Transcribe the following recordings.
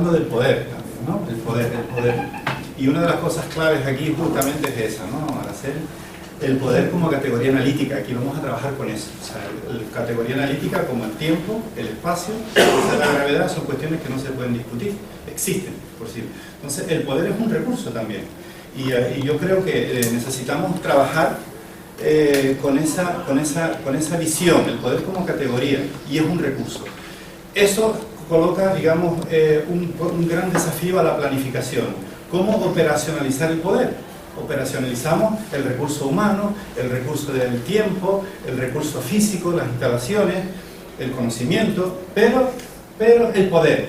hablando del poder también, ¿no? El poder. Y una de las cosas claves aquí justamente es esa, ¿no? Al hacer el poder como categoría analítica, aquí vamos a trabajar con eso. O sea, la categoría analítica como el tiempo, el espacio, la gravedad son cuestiones que no se pueden discutir, existen, por sí. Entonces, el poder es un recurso también. Y yo creo que necesitamos trabajar con esa visión, el poder como categoría, y es un recurso. Eso coloca, digamos, un gran desafío a la planificación. ¿Cómo operacionalizar el poder? Operacionalizamos el recurso humano, el recurso del tiempo, el recurso físico, las instalaciones, el conocimiento, pero el poder.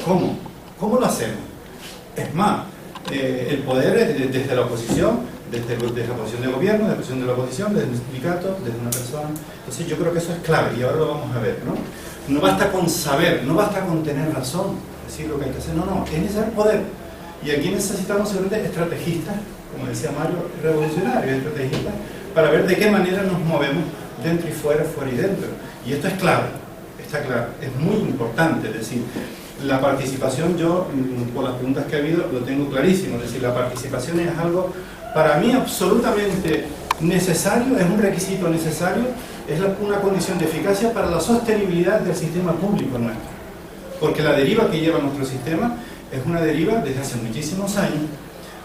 ¿Cómo? ¿Cómo lo hacemos? Es más, el poder desde la oposición, desde la posición del gobierno, desde la posición de la oposición, desde un sindicato, desde una persona. Entonces yo creo que eso es clave y ahora lo vamos a ver, ¿no? No basta con saber, no basta con tener razón, decir lo que hay que hacer, no, es necesario poder. Y aquí necesitamos seguramente estrategistas, como decía Mario, revolucionarios, estrategistas, para ver de qué manera nos movemos dentro y fuera, fuera y dentro. Y esto es clave, está claro, es muy importante, es decir, la participación, yo, por las preguntas que ha habido, lo tengo clarísimo, es decir, la participación es algo, para mí, absolutamente necesario, es un requisito necesario, es una condición de eficacia para la sostenibilidad del sistema público nuestro. Porque la deriva que lleva nuestro sistema es una deriva desde hace muchísimos años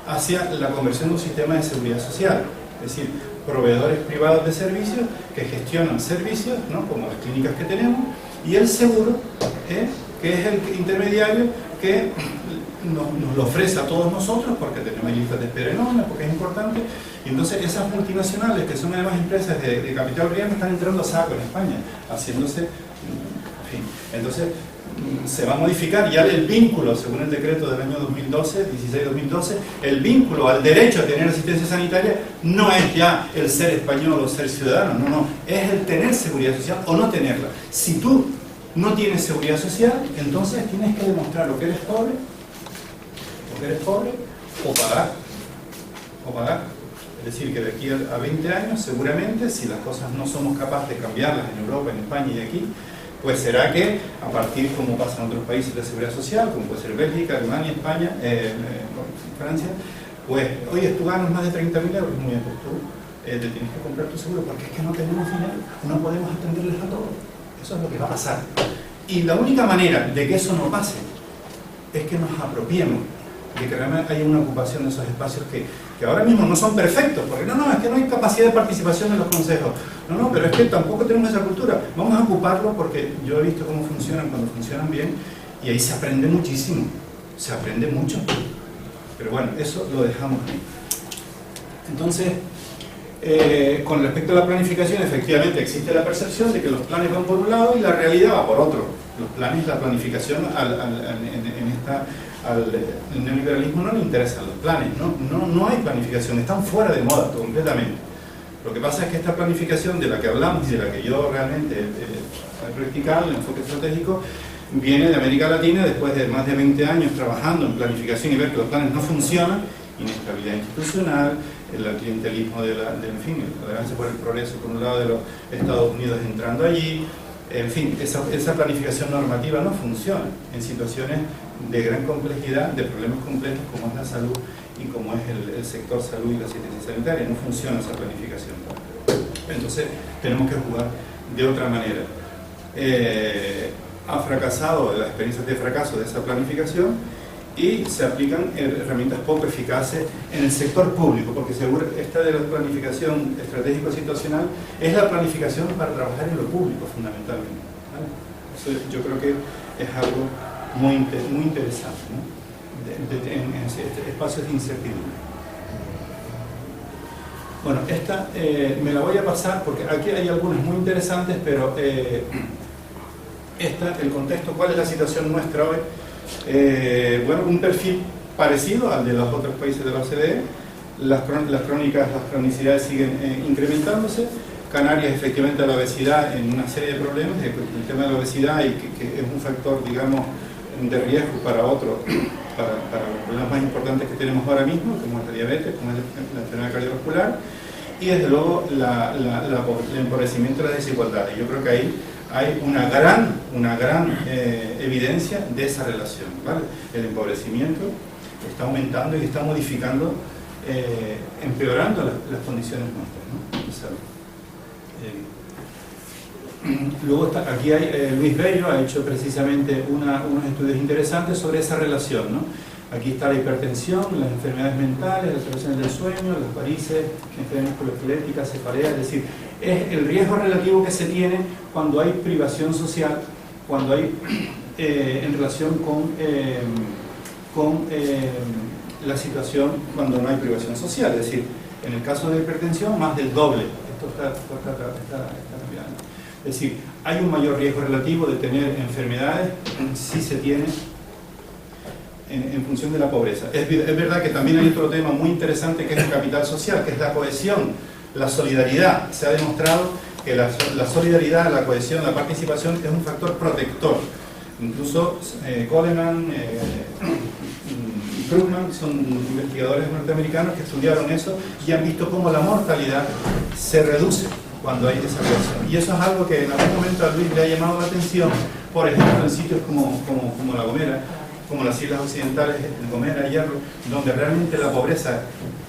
hacia la conversión de un sistema de seguridad social, es decir, proveedores privados de servicios que gestionan servicios, ¿no? Como las clínicas que tenemos, y el seguro, que es el intermediario que nos lo ofrece a todos nosotros porque tenemos listas de espera enormes, porque es importante, y entonces esas multinacionales que son además empresas de capital riesgo están entrando a saco en España, haciéndose, en fin, entonces se va a modificar ya el vínculo, según el decreto del año 2012, 16-2012, el vínculo al derecho a tener asistencia sanitaria no es ya el ser español o ser ciudadano, no, es el tener seguridad social o no tenerla. Si tú no tienes seguridad social, entonces tienes que demostrar o que eres pobre, o pagar. Es decir, que de aquí a 20 años, seguramente, si las cosas no somos capaces de cambiarlas en Europa, en España y aquí, pues será que, a partir, como pasa en otros países de seguridad social, como puede ser Bélgica, Alemania, España, Francia, pues, oye, tú ganas más de 30.000 euros, muy bien, pues tú te tienes que comprar tu seguro, porque es que no tenemos dinero, no podemos atenderles a todos. Eso es lo que va a pasar. Y la única manera de que eso no pase es que nos apropiemos de que realmente haya una ocupación de esos espacios que ahora mismo no son perfectos, porque es que no hay capacidad de participación en los consejos, pero es que tampoco tenemos esa cultura. Vamos a ocuparlo porque yo he visto cómo funcionan cuando funcionan bien y ahí se aprende muchísimo, se aprende mucho, pero bueno, eso lo dejamos ahí. Entonces, con respecto a la planificación, efectivamente existe la percepción de que los planes van por un lado y la realidad va por otro. Los planes, la planificación al neoliberalismo no le interesan los planes, no hay planificación, están fuera de moda completamente. Lo que pasa es que esta planificación de la que hablamos y de la que yo realmente he practicado, el enfoque estratégico, viene de América Latina después de más de 20 años trabajando en planificación y ver que los planes no funcionan, inestabilidad institucional, el clientelismo en fin, el avance por el progreso por un lado de los Estados Unidos entrando allí, en fin, esa planificación normativa no funciona en situaciones de gran complejidad, de problemas complejos como es la salud y como es el sector salud y la asistencia sanitaria. No funciona esa planificación. Entonces tenemos que jugar de otra manera. Ha fracasado las experiencias de fracaso de esa planificación y se aplican herramientas poco eficaces en el sector público, porque seguro esta de la planificación estratégico-situacional es la planificación para trabajar en lo público fundamentalmente, ¿vale? Eso yo creo que es algo muy interesante, ¿no? En espacios de incertidumbre. Bueno, esta me la voy a pasar porque aquí hay algunas muy interesantes, pero el contexto, ¿cuál es la situación nuestra hoy? Bueno, un perfil parecido al de los otros países de la OCDE. Las cronicidades siguen incrementándose. Canarias, efectivamente, la obesidad en una serie de problemas, el tema de la obesidad y que es un factor, digamos, de riesgo para los problemas más importantes que tenemos ahora mismo, como es la diabetes, como es la enfermedad cardiovascular, y desde luego el empobrecimiento de las desigualdades. Yo creo que ahí hay una gran evidencia de esa relación, ¿vale? El empobrecimiento está aumentando y está modificando, empeorando las condiciones nuestras, ¿no? De salud. Luego aquí hay, Luis Bello ha hecho precisamente unos estudios interesantes sobre esa relación, ¿no? Aquí está la hipertensión, las enfermedades mentales, las alteraciones del sueño, las varices, enfermedades musculoesqueléticas, cefaleas, es decir, es el riesgo relativo que se tiene cuando hay privación social, cuando hay en relación con la situación cuando no hay privación social, es decir, en el caso de la hipertensión más del doble. Esto está cambiando. Es decir, hay un mayor riesgo relativo de tener enfermedades si se tiene en función de la pobreza. Es verdad que también hay otro tema muy interesante que es el capital social, que es la cohesión, la solidaridad. Se ha demostrado que la solidaridad, la cohesión, la participación es un factor protector. Incluso Coleman y Krugman son investigadores norteamericanos que estudiaron eso y han visto cómo la mortalidad se reduce cuando hay esa cohesión. Y eso es algo que en algún momento a Luis le ha llamado la atención, por ejemplo, en sitios como La Gomera, como las Islas Occidentales, Gomera, Hierro, donde realmente la pobreza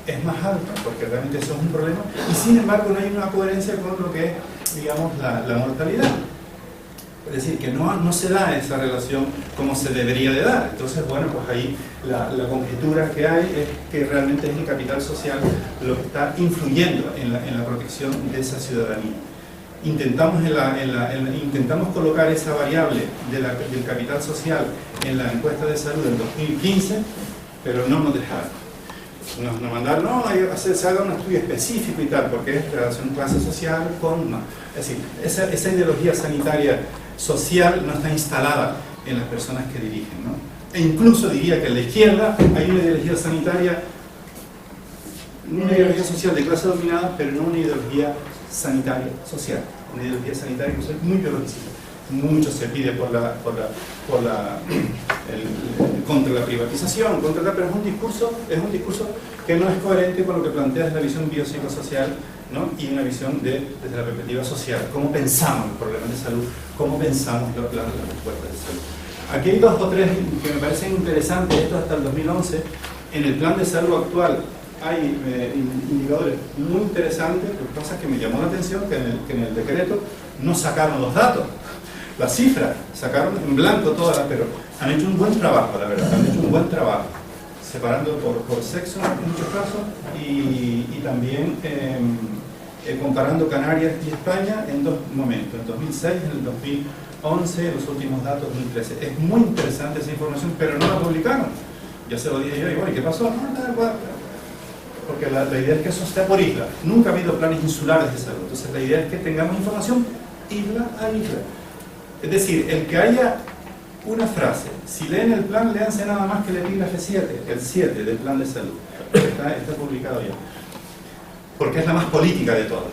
es más alta, porque realmente eso es un problema, y sin embargo no hay una coherencia con lo que es, digamos, la mortalidad. Es decir, que no se da esa relación como se debería de dar. Entonces, bueno, pues ahí la conjetura que hay es que realmente es el capital social lo que está influyendo en la protección de esa ciudadanía. Intentamos colocar esa variable del capital social en la encuesta de salud del 2015, pero no nos dejaron. Nos mandaron, no, se haga un estudio específico y tal, porque es relación clase social con... No. Es decir, esa ideología sanitaria social no está instalada en las personas que dirigen, ¿no? E incluso diría que en la izquierda hay una ideología sanitaria, una ideología social de clase dominada, pero no una ideología sanitaria social, una ideología sanitaria que es muy biologicista. Mucho se pide contra la privatización, pero es un discurso que no es coherente con lo que plantea la visión biopsicosocial, ¿no? Y una visión desde la perspectiva social, cómo pensamos los problemas de salud, cómo pensamos las respuestas de salud. Aquí hay 2 o 3 que me parecen interesantes, esto hasta el 2011, en el plan de salud actual hay indicadores muy interesantes. Lo que pasa es que me llamó la atención que en el decreto no sacaron los datos, las cifras, sacaron en blanco todas, pero han hecho un buen trabajo, la verdad, han hecho un buen trabajo, separando por sexo en muchos casos y también comparando Canarias y España en 2 momentos, en el 2006 y en el 2011, los últimos datos 2013. Es muy interesante esa información, pero no la publicaron. Ya se lo dije yo, y bueno, ¿y qué pasó? Porque la idea es que eso esté por isla. Nunca ha habido planes insulares de salud. Entonces la idea es que tengamos información isla a isla. Es decir, el que haya una frase, si leen el plan, léanse nada más que el epígrafe 7, el 7 del plan de salud. Está publicado ya. Porque es la más política de todas.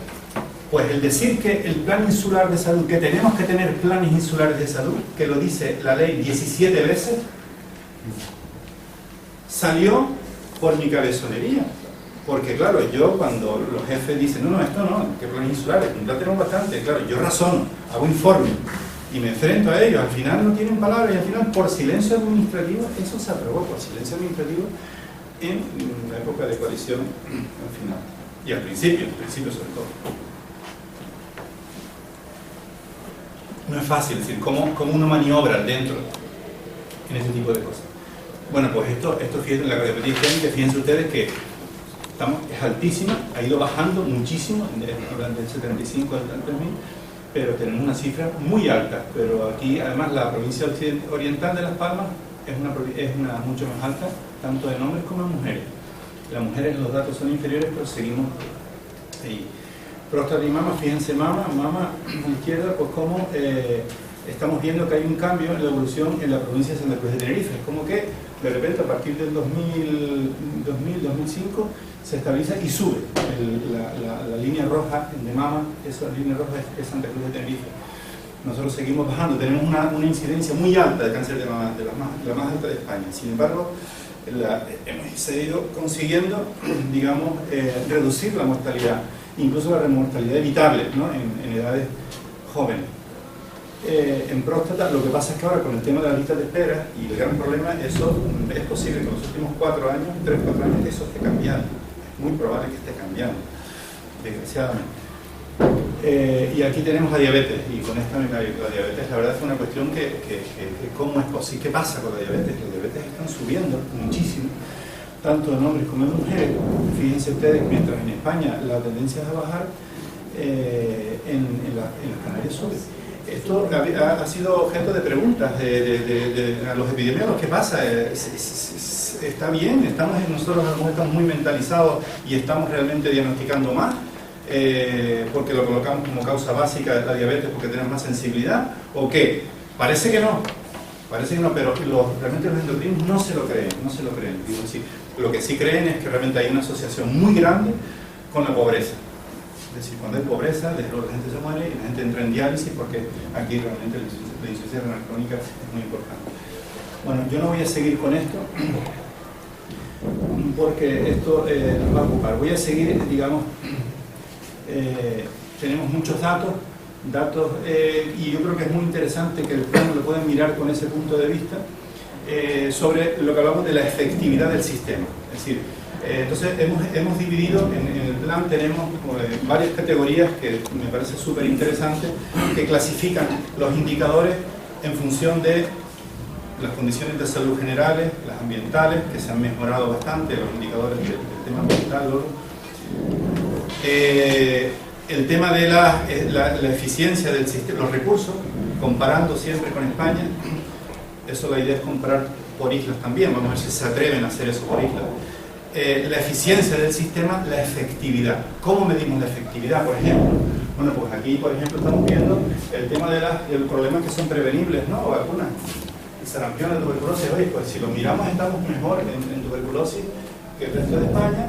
Pues el decir que el plan insular de salud, que tenemos que tener planes insulares de salud, que lo dice la ley 17 veces, salió por mi cabezonería. Porque claro, yo cuando los jefes dicen, no, esto no, que planes insulares, ya tenemos bastante, claro, yo razono, hago informe y me enfrento a ellos, al final no tienen palabras y al final por silencio administrativo, eso se aprobó por silencio administrativo en la época de coalición al final. Y al principio sobre todo. No es fácil, es decir, cómo uno maniobra dentro en este tipo de cosas. Bueno, pues esto fíjense, la repetición, fíjense ustedes que es altísima, ha ido bajando muchísimo durante el 75 al 3000, pero tenemos una cifra muy alta. Pero aquí, además, la provincia oriental de Las Palmas es una mucho más alta, tanto en hombres como en mujeres. Las mujeres los datos son inferiores, pero seguimos ahí. Próstata y mama, fíjense, mama a la izquierda, pues como estamos viendo que hay un cambio en la evolución en la provincia de Santa Cruz de Tenerife. Es como que de repente a partir del 2005 se estabiliza y sube la línea roja de mama, esa línea roja es Santa Cruz de Tenerife. Nosotros seguimos bajando, tenemos una incidencia muy alta de cáncer de mama, la más alta de España. Sin embargo, hemos seguido consiguiendo, digamos, reducir la mortalidad, incluso la mortalidad evitable, ¿no? en edades jóvenes. en próstata. Lo que pasa es que ahora con el tema de las listas de espera y el gran problema, eso es posible que en los últimos 4 años, 3-4 años, eso esté cambiando. Es muy probable que esté cambiando, desgraciadamente. Y aquí tenemos la diabetes, y con esta la diabetes, la verdad es una cuestión que ¿cómo es posible? ¿Qué pasa con la diabetes? Las diabetes están subiendo muchísimo, tanto en hombres como en mujeres. Fíjense ustedes, mientras en España la tendencia es a bajar, en las Canarias sube. Esto ha sido objeto de preguntas a los epidemiólogos. ¿Qué pasa? ¿Está bien? Nosotros estamos muy mentalizados y estamos realmente diagnosticando más, porque lo colocamos como causa básica de la diabetes porque tenemos más sensibilidad, ¿o qué? Parece que no, pero realmente los endocrinos no se lo creen. Digo, sí, lo que sí creen es que realmente hay una asociación muy grande con la pobreza. Es decir, cuando hay pobreza, la gente se muere y la gente entra en diálisis, porque aquí realmente la insuficiencia renal crónica es muy importante. Bueno, yo no voy a seguir con esto, porque esto nos va a ocupar. Voy a seguir, digamos, tenemos muchos datos, y yo creo que es muy interesante que el plano lo puedan mirar con ese punto de vista, sobre lo que hablamos de la efectividad del sistema. Es decir, entonces hemos dividido, en el plan tenemos varias categorías que me parece súper interesante, que clasifican los indicadores en función de las condiciones de salud generales, las ambientales, que se han mejorado bastante, los indicadores del tema ambiental, el tema de la eficiencia del sistema, los recursos, comparando siempre con España. Eso, la idea es comparar por islas también, vamos a ver si se atreven a hacer eso por islas. La eficiencia del sistema, la efectividad. ¿Cómo medimos la efectividad, por ejemplo? Bueno, pues aquí, por ejemplo, estamos viendo el tema de los problemas que son prevenibles, ¿no? Vacunas. El sarampión, la tuberculosis. Oye, pues si lo miramos, estamos mejor en tuberculosis que el resto de España.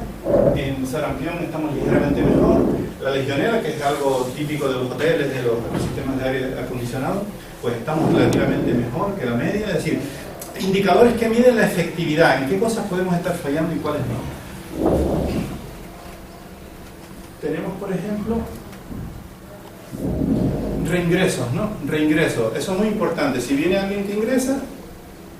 En sarampión estamos ligeramente mejor. La legionela, que es algo típico de los hoteles, de los sistemas de aire acondicionado, pues estamos relativamente mejor que la media. Es decir, indicadores que miden la efectividad, en qué cosas podemos estar fallando y cuáles no. Tenemos, por ejemplo, reingresos, ¿no? Reingresos, eso es muy importante. Si viene alguien que ingresa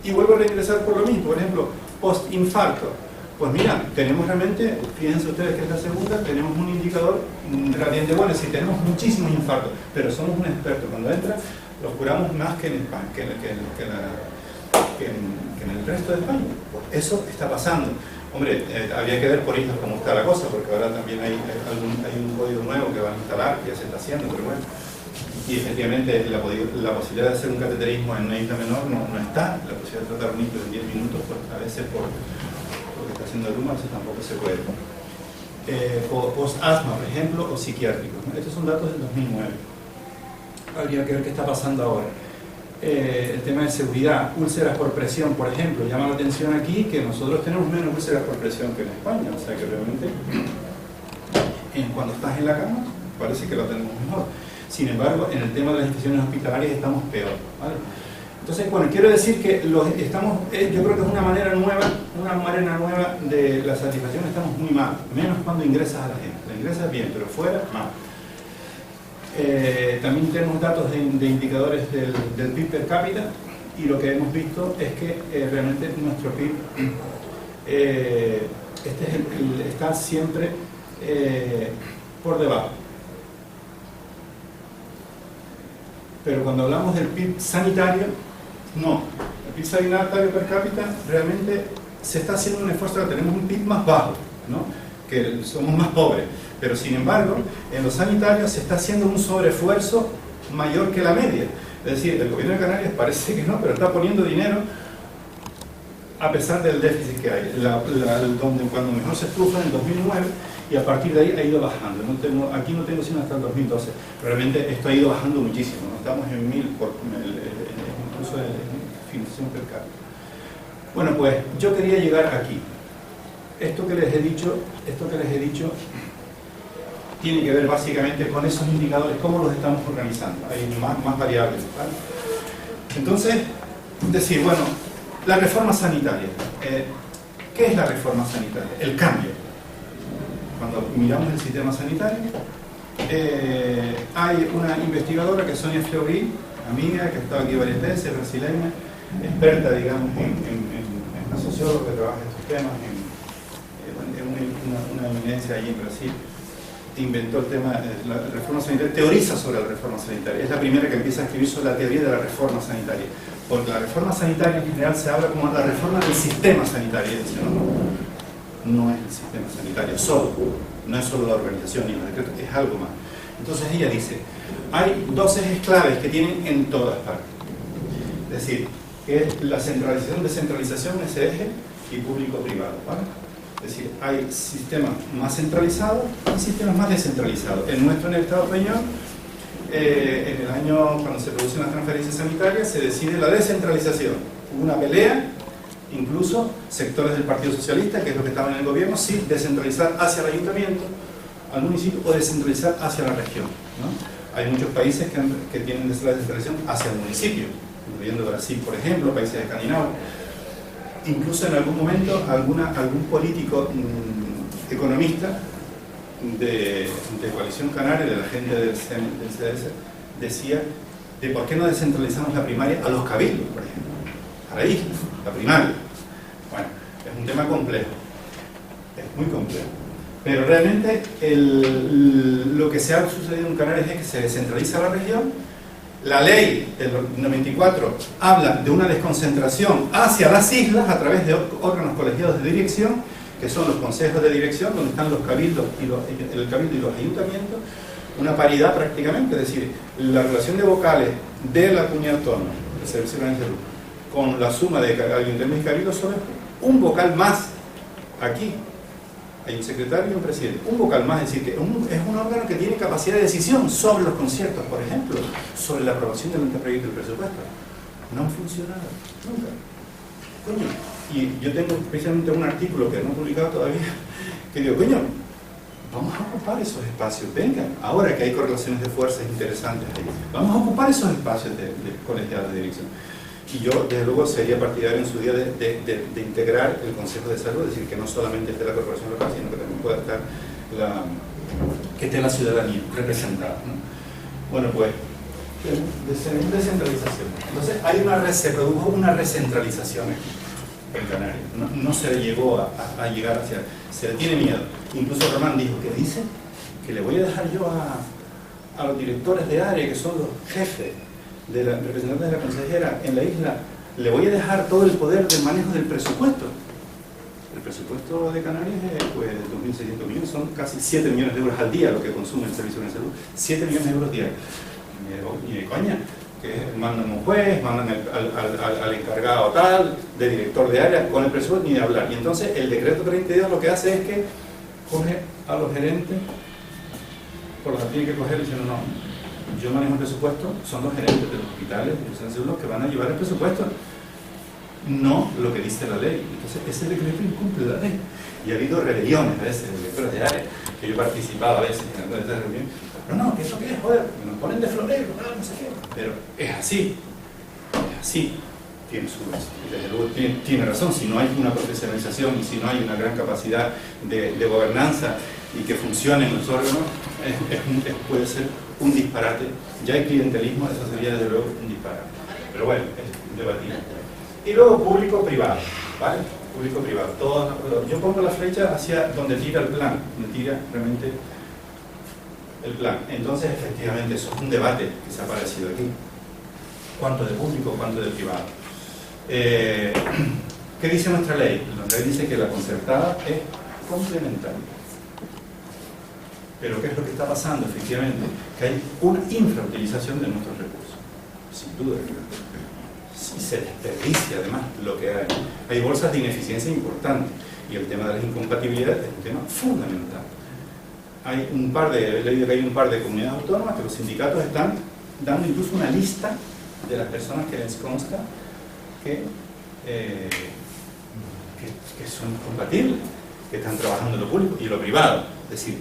y vuelve a reingresar por lo mismo, por ejemplo, post-infarto, pues mira, tenemos realmente, fíjense ustedes que es la segunda, tenemos un indicador relativamente bueno. Si tenemos muchísimos infartos, pero somos un experto, cuando entra, los curamos más que en España, que en el resto de España. Pues eso está pasando. Hombre, había que ver por islas cómo está la cosa, porque ahora también hay un código nuevo que van a instalar, que ya se está haciendo, pero bueno. Y efectivamente la posibilidad de hacer un cateterismo en una isla menor no está. La posibilidad de tratar un hito en 10 minutos, pues a veces por lo que está haciendo el humo, a veces tampoco se puede. Post-asma, por ejemplo, o psiquiátricos, ¿no? Estos son datos del 2009. Habría que ver qué está pasando ahora. El tema de seguridad, úlceras por presión, por ejemplo, llama la atención aquí que nosotros tenemos menos úlceras por presión que en España, o sea que realmente cuando estás en la cama parece que lo tenemos mejor. Sin embargo, en el tema de las infecciones hospitalarias estamos peor, ¿vale? Entonces, bueno, quiero decir que yo creo que es una manera nueva de la satisfacción. Estamos muy mal, menos cuando ingresas a la gente. La ingresas bien, pero fuera, mal. También tenemos datos de indicadores del PIB per cápita, y lo que hemos visto es que realmente nuestro PIB está siempre por debajo. Pero cuando hablamos del PIB sanitario, no. El PIB sanitario per cápita realmente se está haciendo un esfuerzo, tenemos un PIB más bajo, ¿no? Que somos más pobres. Pero sin embargo, en los sanitarios se está haciendo un sobreesfuerzo mayor que la media. Es decir, el gobierno de Canarias parece que no, pero está poniendo dinero a pesar del déficit que hay. Cuando mejor se estuvo en el 2009, y a partir de ahí ha ido bajando. Aquí no tengo sino hasta el 2012. Realmente esto ha ido bajando muchísimo, ¿no? Estamos en 1000 incluso en financiación per cápita. Bueno, pues yo quería llegar aquí. Esto que les he dicho tiene que ver básicamente con esos indicadores, cómo los estamos organizando. Hay más variables, ¿vale? Entonces, decir, bueno, la reforma sanitaria. ¿Qué es la reforma sanitaria? El cambio. Cuando miramos el sistema sanitario, hay una investigadora que es Sonia Fleury, amiga que ha estado aquí varias veces, brasileña, experta, digamos, en una socióloga que trabaja en estos temas, una eminencia allí en Brasil, inventó el tema de la reforma sanitaria, teoriza sobre la reforma sanitaria, es la primera que empieza a escribir sobre la teoría de la reforma sanitaria, porque la reforma sanitaria en general se habla como la reforma del sistema sanitario, no es el sistema sanitario solo, no es solo la organización ni los decretos, es algo más. Entonces ella dice, hay dos ejes claves que tienen en todas partes, es decir, que es la centralización, descentralización, ese eje, y público-privado, ¿vale? Es decir, hay sistemas más centralizados y sistemas más descentralizados. El nuestro, en el Estado español, en el año, cuando se producen las transferencias sanitarias, se decide la descentralización. Hubo una pelea, incluso sectores del Partido Socialista, que es lo que estaba en el gobierno, sí, descentralizar hacia el ayuntamiento, al municipio, o descentralizar hacia la región, ¿no? Hay muchos países que tienen la descentralización hacia el municipio, incluyendo Brasil, por ejemplo, países escandinavos. Incluso en algún momento algún político economista de Coalición Canaria, de la gente del CDS, decía de por qué no descentralizamos la primaria a los cabildos, por ejemplo, a la isla, la primaria. Bueno, es un tema complejo, es muy complejo. Pero realmente lo que se ha sucedido en Canarias es que se descentraliza la región. La ley del 94 habla de una desconcentración hacia las islas a través de órganos colegiados de dirección, que son los consejos de dirección, donde están los cabildos el cabildo y los ayuntamientos, una paridad prácticamente, es decir, la relación de vocales de la comunidad autónoma, el Servicio de Salud, con la suma de ayuntamientos y cabildos son un vocal más aquí. Hay un secretario y un presidente, un vocal más, es decir, que es un órgano que tiene capacidad de decisión sobre los conciertos, por ejemplo, sobre la aprobación del anteproyecto del presupuesto. No han funcionado, nunca. Coño, y yo tengo precisamente un artículo que no he publicado todavía, que digo, coño, vamos a ocupar esos espacios, vengan, ahora que hay correlaciones de fuerzas interesantes ahí, vamos a ocupar esos espacios de colegiados de dirección. Y yo, desde luego, sería partidario en su día de integrar el Consejo de Salud, es decir, que no solamente esté la corporación local, sino que también pueda estar que esté la ciudadanía representada, ¿no? Bueno, pues, descentralización. Entonces, se produjo una recentralización en Canarias. No se llegó a llegar hacia... Se le tiene miedo. Incluso Román dijo, ¿qué dice? Que le voy a dejar yo a los directores de área, que son los jefes de la representantes de la consejera en la isla, le voy a dejar todo el poder del manejo del presupuesto. El presupuesto de Canarias es pues, de 2.600 millones, son casi 7 millones de euros al día lo que consume el Servicio de Salud. 7 millones de euros diarios. Ni de coña, que mandan un juez, mandan al encargado tal, de director de área, con el presupuesto ni de hablar. Y entonces el decreto 32 lo que hace es que coge a los gerentes, por los que tiene que coger diciendo no. Yo manejo el presupuesto, son los gerentes de los hospitales los que van a llevar el presupuesto, no lo que dice la ley. Entonces ese decreto incumple la ley. Y ha habido rebeliones a veces de directores de área, que yo he participado a veces en estas reuniones. Pero no, ¿qué eso qué es? Joder, que nos ponen de florero, no sé qué. Pero es así, tiene su desde luego tiene razón. Si no hay una profesionalización y si no hay una gran capacidad de gobernanza y que funcionen los órganos, puede ser un disparate. Ya hay clientelismo, eso sería desde luego un disparate. Pero bueno, es debatible. Y luego público-privado, ¿vale? Público-privado. Yo pongo la flecha hacia donde tira el plan, donde tira realmente el plan. Entonces, efectivamente, eso es un debate que se ha aparecido aquí. ¿Cuánto de público, cuánto de privado? ¿Qué dice nuestra ley? Nuestra ley dice que la concertada es complementaria. Pero ¿qué es lo que está pasando? Efectivamente, que hay una infrautilización de nuestros recursos, sin duda. Y se desperdicia además lo que hay. Hay bolsas de ineficiencia importantes y el tema de las incompatibilidades es un tema fundamental. Hay un par de comunidades autónomas que los sindicatos están dando incluso una lista de las personas que les consta que son compatibles, que están trabajando en lo público y en lo privado. Es decir,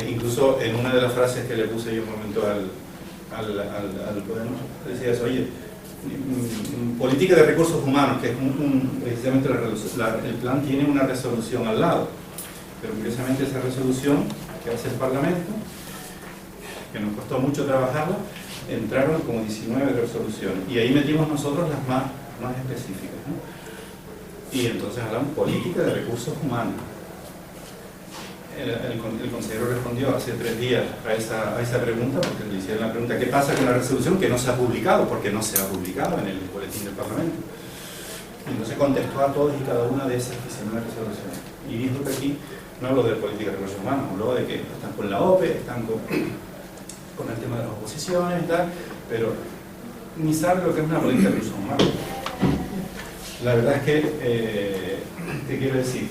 incluso en una de las frases que le puse yo un momento al Podemos, decía eso, oye, política de recursos humanos, que es precisamente el plan tiene una resolución al lado, pero curiosamente esa resolución que hace el Parlamento, que nos costó mucho trabajarla, entraron como 19 resoluciones, y ahí metimos nosotros las más específicas, ¿no? Y entonces hablamos política de recursos humanos. El consejero respondió hace 3 días a esa pregunta, porque le hicieron la pregunta: ¿qué pasa con la resolución que no se ha publicado? Porque no se ha publicado en el boletín del Parlamento. Y entonces contestó a todas y cada una de esas 19 resoluciones. Y dijo que aquí no habló de política de recursos humanos, habló de que están con la OPE, están con el tema de las oposiciones y tal, pero ni sabe lo que es una política de recursos humanos. La verdad es que, ¿qué quiero decir?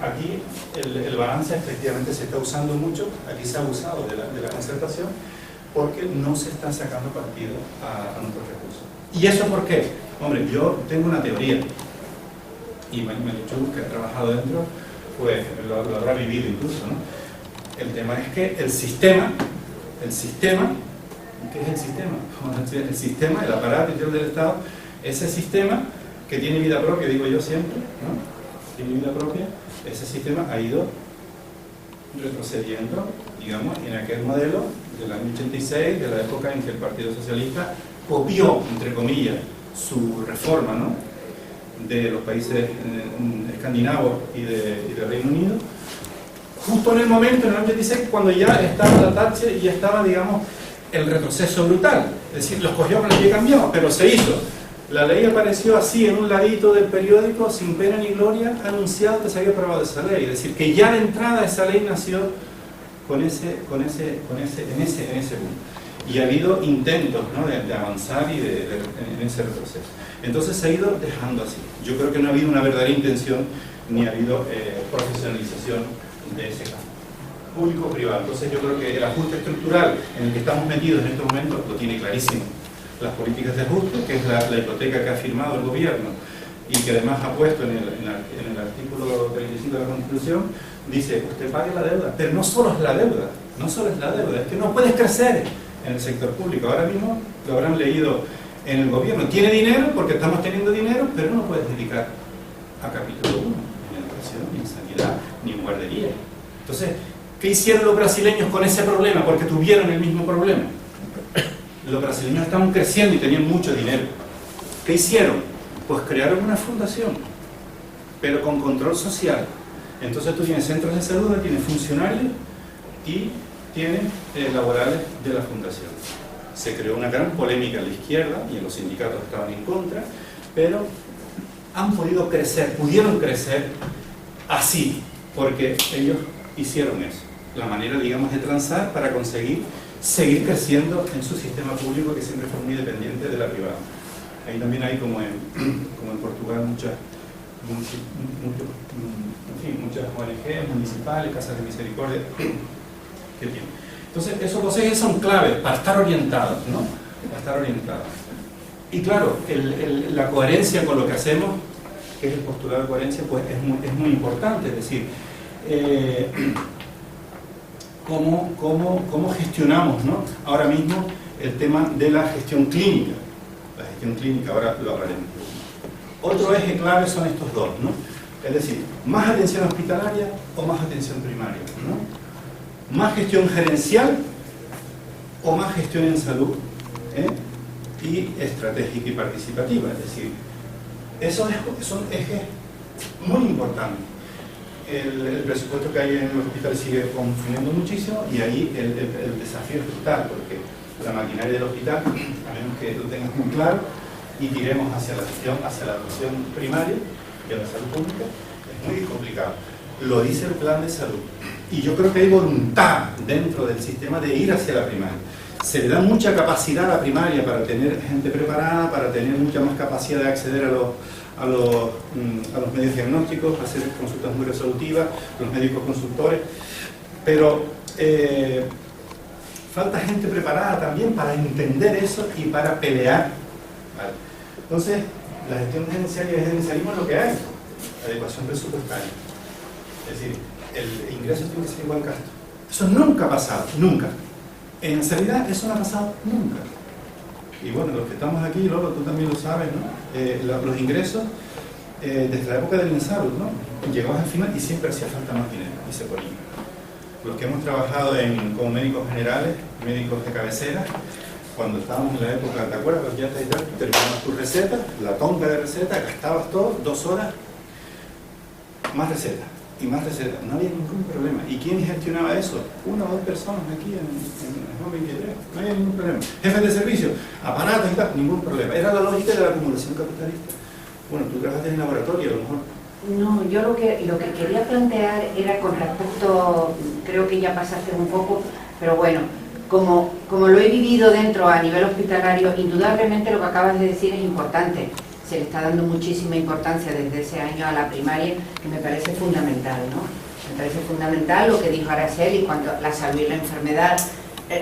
Aquí el balance efectivamente se está usando mucho, aquí se ha abusado de la concertación, porque no se está sacando partido a nuestros recursos. ¿Y eso por qué? Hombre, yo tengo una teoría, y Marichu, que ha trabajado dentro, pues lo habrá vivido incluso, ¿no? El tema es que el sistema, ¿qué es el sistema? El sistema, el aparato interior del Estado, ese sistema que tiene vida propia, digo yo siempre, ¿no? Tiene vida propia, ese sistema ha ido retrocediendo, digamos, en aquel modelo del año 86, de la época en que el Partido Socialista copió, entre comillas, su reforma, ¿no?, de los países escandinavos y de Reino Unido, justo en el momento, en el año 86, cuando ya estaba la Thatcher y ya estaba, digamos, el retroceso brutal. Es decir, los cogió con la ley cambiado, pero se hizo. La ley apareció así en un ladito del periódico, sin pena ni gloria, anunciado que se había aprobado esa ley. Es decir, que ya de entrada esa ley nació en ese punto. Y ha habido intentos, ¿no?, de avanzar y en ese retroceso. Entonces se ha ido dejando así. Yo creo que no ha habido una verdadera intención, ni ha habido profesionalización de ese campo público-privado. Entonces yo creo que el ajuste estructural en el que estamos metidos en estos momentos lo tiene clarísimo. Las políticas de ajuste, que es la hipoteca que ha firmado el gobierno y que además ha puesto en el artículo 35 de la Constitución, dice: usted pague la deuda, pero no solo es la deuda, es que no puedes crecer en el sector público. Ahora mismo lo habrán leído en el gobierno: tiene dinero porque estamos teniendo dinero, pero no puedes dedicar a capítulo 1, ni en educación, ni en sanidad, ni en guardería. Entonces, ¿qué hicieron los brasileños con ese problema? Porque tuvieron el mismo problema. Los brasileños estaban creciendo y tenían mucho dinero. ¿Qué hicieron? Pues crearon una fundación, pero con control social. Entonces tú tienes centros de salud, tienes funcionarios y tienes laborales de la fundación. Se creó una gran polémica en la izquierda y en los sindicatos estaban en contra, pero han podido crecer, pudieron crecer así, porque ellos hicieron eso. La manera, digamos, de transar para conseguir seguir creciendo en su sistema público, que siempre fue muy dependiente de la privada. Ahí también hay, como en Portugal, muchas ONG municipales, casas de misericordia que tienen. Entonces, esos consejos son claves para estar orientados, ¿no? Para estar orientados. Y claro, la coherencia con lo que hacemos, que es el postulado de coherencia, pues es muy importante. Es decir, ¿cómo gestionamos, ¿no?, ahora mismo el tema de la gestión clínica? La gestión clínica, ahora lo hablaremos. Otro eje clave son estos dos, ¿no? Es decir, más atención hospitalaria o más atención primaria, ¿no? Más gestión gerencial o más gestión en salud, y estratégica y participativa. Es decir, esos son ejes muy importantes. El presupuesto que hay en los hospitales sigue consumiendo muchísimo, y ahí el desafío es brutal, porque la maquinaria del hospital, a menos que lo tengas muy claro y tiremos hacia la atención primaria y a la salud pública, es muy complicado. Lo dice el plan de salud, y yo creo que hay voluntad dentro del sistema de ir hacia la primaria. Se le da mucha capacidad a la primaria para tener gente preparada, para tener mucha más capacidad de acceder a los medios diagnósticos, a hacer consultas muy resolutivas, los médicos consultores, pero falta gente preparada también para entender eso y para pelear, ¿vale? Entonces, la gestión gerencial y el gerencialismo es lo que hay: adecuación presupuestaria. Es decir, el ingreso tiene que ser igual gasto. Eso nunca ha pasado, nunca. En sanidad eso no ha pasado nunca. Y bueno, los que estamos aquí, Lolo, tú también lo sabes, ¿no? Los ingresos, desde la época del INSALUD, ¿no?, llegabas al final y siempre hacía falta más dinero, y se ponía. los que hemos trabajado como médicos generales, médicos de cabecera, cuando estábamos en la época, ¿te acuerdas? Ya terminabas tu receta, la tonca de receta, gastabas todo, 2 horas, más receta y más receta, no había ningún problema. ¿Y quién gestionaba eso? 1 o 2 personas aquí en el 23, no había ningún problema. Jefes de servicio, aparatos y tal, ningún problema. Era la lógica de la acumulación capitalista. Bueno, tú trabajaste en laboratorio, a lo mejor. No, yo lo que quería plantear era con respecto, creo que ya pasaste un poco, pero bueno, como lo he vivido dentro a nivel hospitalario, indudablemente lo que acabas de decir es importante. Se le está dando muchísima importancia desde ese año a la primaria, que me parece fundamental, ¿no? Me parece fundamental lo que dijo Araceli, cuando la salud y la enfermedad,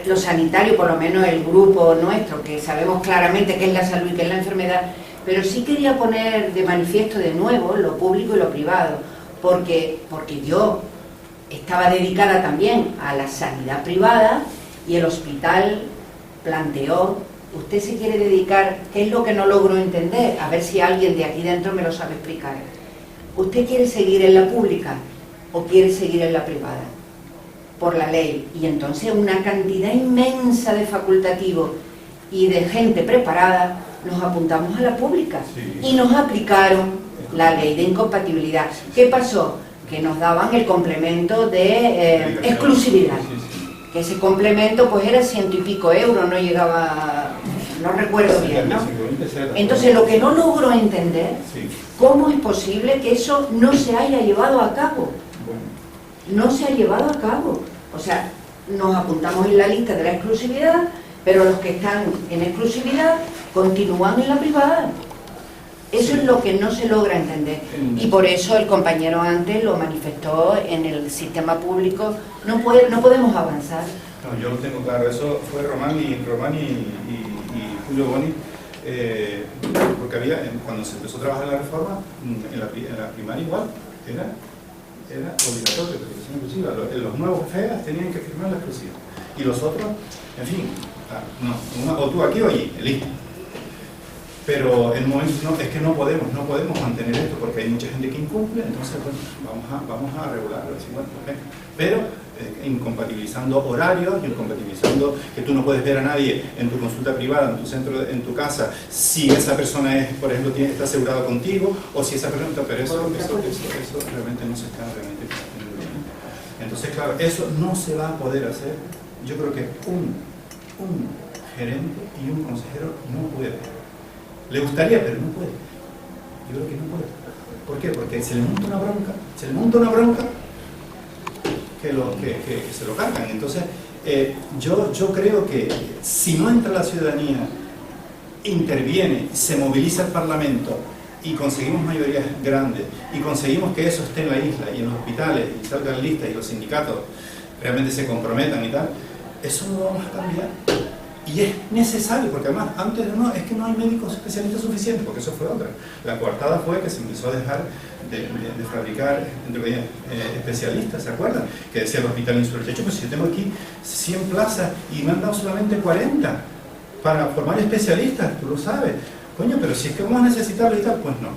lo sanitario, por lo menos el grupo nuestro, que sabemos claramente qué es la salud y qué es la enfermedad, pero sí quería poner de manifiesto de nuevo lo público y lo privado, porque yo estaba dedicada también a la sanidad privada y el hospital planteó: usted se quiere dedicar, ¿qué es lo que no logro entender? A ver si alguien de aquí dentro me lo sabe explicar. ¿Usted quiere seguir en la pública o quiere seguir en la privada? Por la ley. Y entonces una cantidad inmensa de facultativos y de gente preparada nos apuntamos a la pública, sí, y nos aplicaron la ley de incompatibilidad. ¿Qué pasó? Que nos daban el complemento de exclusividad. Que ese complemento pues era 100 y pico euros, no llegaba, no recuerdo bien, ¿no? Entonces lo que no logro entender, ¿cómo es posible que eso no se haya llevado a cabo? No se ha llevado a cabo. O sea, nos apuntamos en la lista de la exclusividad, pero los que están en exclusividad continúan en la privada. Eso es lo que no se logra entender. Y por eso el compañero antes lo manifestó: en el sistema público no podemos avanzar. No, yo lo tengo claro. Eso fue Román y Julio Boni, porque cuando se empezó a trabajar la reforma, en la primaria igual, era obligatorio, exclusiva. Los nuevos FEAS tenían que firmar la exclusiva. Y los otros, en fin, o tú aquí o allí, listo. Pero en un momento es que no podemos mantener esto porque hay mucha gente que incumple, entonces bueno, vamos a regularlo, decir, bueno, pero incompatibilizando horarios, incompatibilizando que tú no puedes ver a nadie en tu consulta privada, en tu centro, en tu casa, si esa persona es, por ejemplo, está asegurada contigo, o si esa persona, pero eso realmente no se está realmente haciendo bien. Entonces, claro, eso no se va a poder hacer. Yo creo que un gerente y un consejero no puede. Le gustaría, pero no puede. Yo creo que no puede. ¿Por qué? Porque se le monta una bronca, que se lo cargan. Entonces, yo creo que si no entra la ciudadanía, interviene, se moviliza el Parlamento y conseguimos mayorías grandes y conseguimos que eso esté en la isla y en los hospitales y salgan listas y los sindicatos realmente se comprometan y tal, eso no lo vamos a cambiar. Y es necesario, porque además antes es que no hay médicos especialistas suficientes, porque eso fue otra. La coartada fue que se empezó a dejar de fabricar especialistas, ¿se acuerdan? Que decía el hospital Insurgecho, pues si yo tengo aquí 100 plazas y me han dado solamente 40 para formar especialistas, tú lo sabes. Coño, pero si es que vamos a necesitarlo y tal, pues no.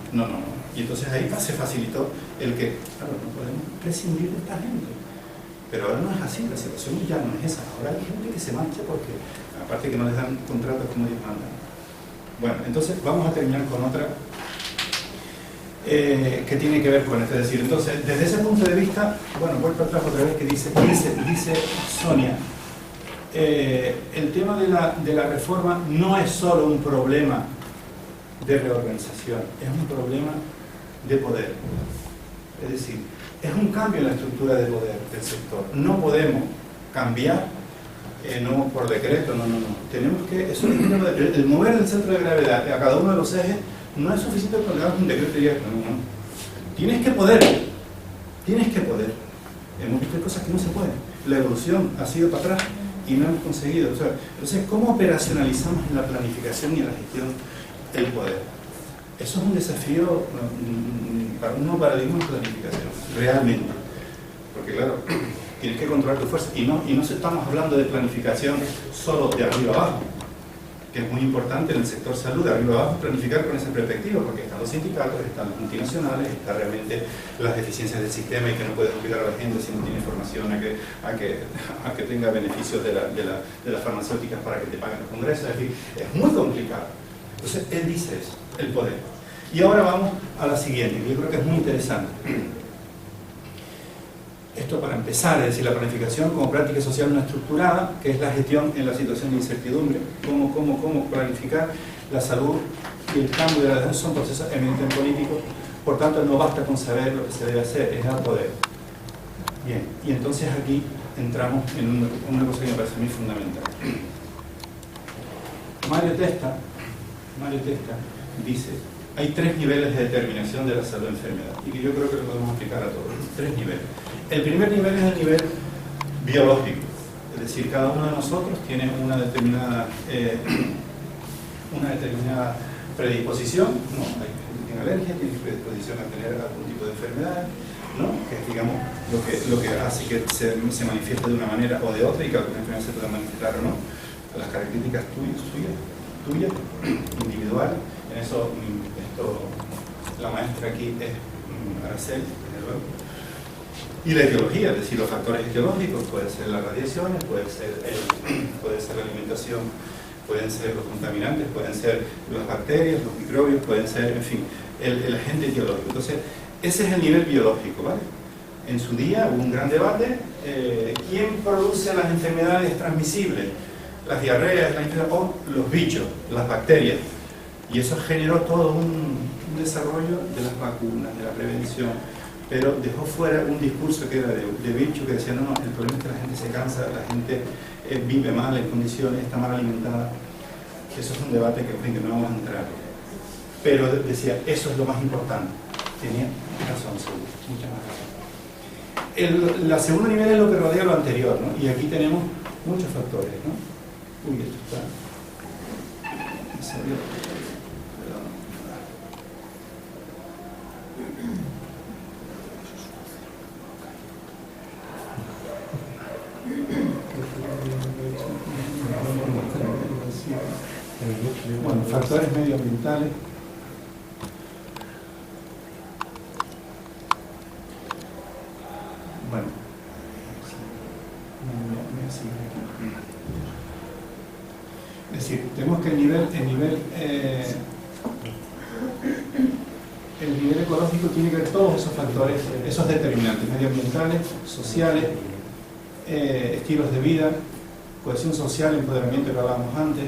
Y entonces ahí se facilitó el que, claro, no podemos prescindir de esta gente. Pero ahora no es así, la situación ya no es esa. Ahora hay gente que se marcha porque, aparte que no les dan contratos como ellos mandan. Bueno, entonces vamos a terminar con otra que tiene que ver con esto. Es decir, entonces, desde ese punto de vista, bueno, vuelvo atrás otra vez que dice Sonia, el tema de la reforma no es solo un problema de reorganización, es un problema de poder. Es decir, es un cambio en la estructura de poder del sector. No podemos cambiar, no por decreto, no. Tenemos que, eso es el mover el centro de gravedad a cada uno de los ejes no es suficiente para que hagas un decreto y digas, no. Tienes que poder. Hemos visto cosas que no se pueden. La evolución ha sido para atrás y no hemos conseguido. O sea, entonces, ¿cómo operacionalizamos en la planificación y en la gestión el poder? Eso es un desafío para un nuevo paradigma de planificación, realmente. Porque claro, tienes que controlar tu fuerza. Y no estamos hablando de planificación solo de arriba abajo. que es muy importante en el sector salud. Ahora lo vamos a planificar con esa perspectiva, porque están los sindicatos, están las multinacionales, están realmente las deficiencias del sistema y que no puedes obligar a la gente si no tiene información a que tenga beneficios de las farmacéuticas para que te paguen los congresos. Es decir, es muy complicado. Entonces, él dice eso, el poder. Y ahora vamos a la siguiente, que yo creo que es muy interesante. Esto para empezar, es decir, la planificación como práctica social no estructurada, que es la gestión en la situación de incertidumbre. Cómo planificar la salud y el cambio de la educación son procesos eminentemente políticos, por tanto no basta con saber lo que se debe hacer, es dar poder. Bien, y entonces aquí entramos en una cosa que me parece muy fundamental. Mario Testa dice, hay 3 niveles de determinación de la salud y enfermedad, y que yo creo que lo podemos aplicar a todos, 3 niveles. El primer nivel es el nivel biológico, es decir, cada uno de nosotros tiene una determinada predisposición, ¿no? Hay gente que tiene alergia, tiene predisposición a tener algún tipo de enfermedad, ¿no? Que es, digamos, lo que hace que se manifieste de una manera o de otra y que alguna enfermedad se pueda manifestar o no. Las características tuyas, individuales. En eso, la maestra aquí es Araceli, desde luego. Y la etiología, es decir, los factores etiológicos, pueden ser las radiaciones, puede ser la alimentación, pueden ser los contaminantes, pueden ser las bacterias, los microbios, pueden ser, en fin, el agente etiológico. Entonces, ese es el nivel biológico, ¿vale? En su día hubo un gran debate, ¿quién produce las enfermedades transmisibles? Las diarreas, o los bichos, las bacterias. Y eso generó todo un desarrollo de las vacunas, de la prevención, pero dejó fuera un discurso que era de bicho, que decía, no, el problema es que la gente se cansa, la gente vive mal en condiciones, está mal alimentada. Eso es un debate que no vamos a entrar. Pero decía, eso es lo más importante. Tenía razón, seguro, mucha más razón. La segundo nivel es lo que rodea lo anterior, ¿no? Y aquí tenemos muchos factores, ¿no? Uy, esto está... ¿En serio? Perdón. Bueno, factores medioambientales. Bueno, es decir, tenemos que el nivel ecológico tiene que ver todos esos factores, esos determinantes medioambientales, sociales, estilos de vida, cohesión social, empoderamiento que hablábamos antes,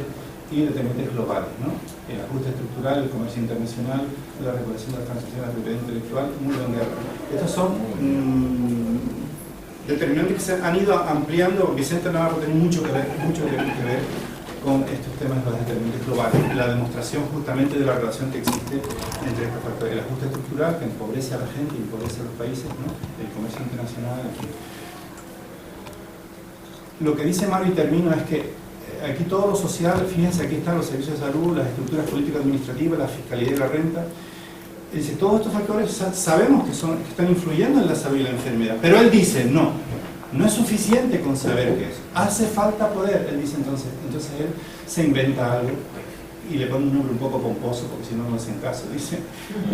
y determinantes globales, ¿no? El ajuste estructural, el comercio internacional, la regulación de las transacciones de propiedad intelectual, muy en guerra. Estos son determinantes que se han ido ampliando. Vicente Navarro tiene mucho que ver con estos temas de los determinantes globales, la demostración justamente de la relación que existe entre estos factores, el ajuste estructural que empobrece a la gente y empobrece a los países, ¿no? El comercio internacional, en fin. Lo que dice Mario y termino es que aquí todo lo social, fíjense, aquí están los servicios de salud, las estructuras políticas administrativas, la fiscalidad y la renta. Dice, todos estos factores sabemos que están influyendo en la salud y la enfermedad, pero él dice, no es suficiente con saber qué es, hace falta poder. Él dice entonces él se inventa algo y le pone un nombre un poco pomposo porque si no, no hacen caso. Dice,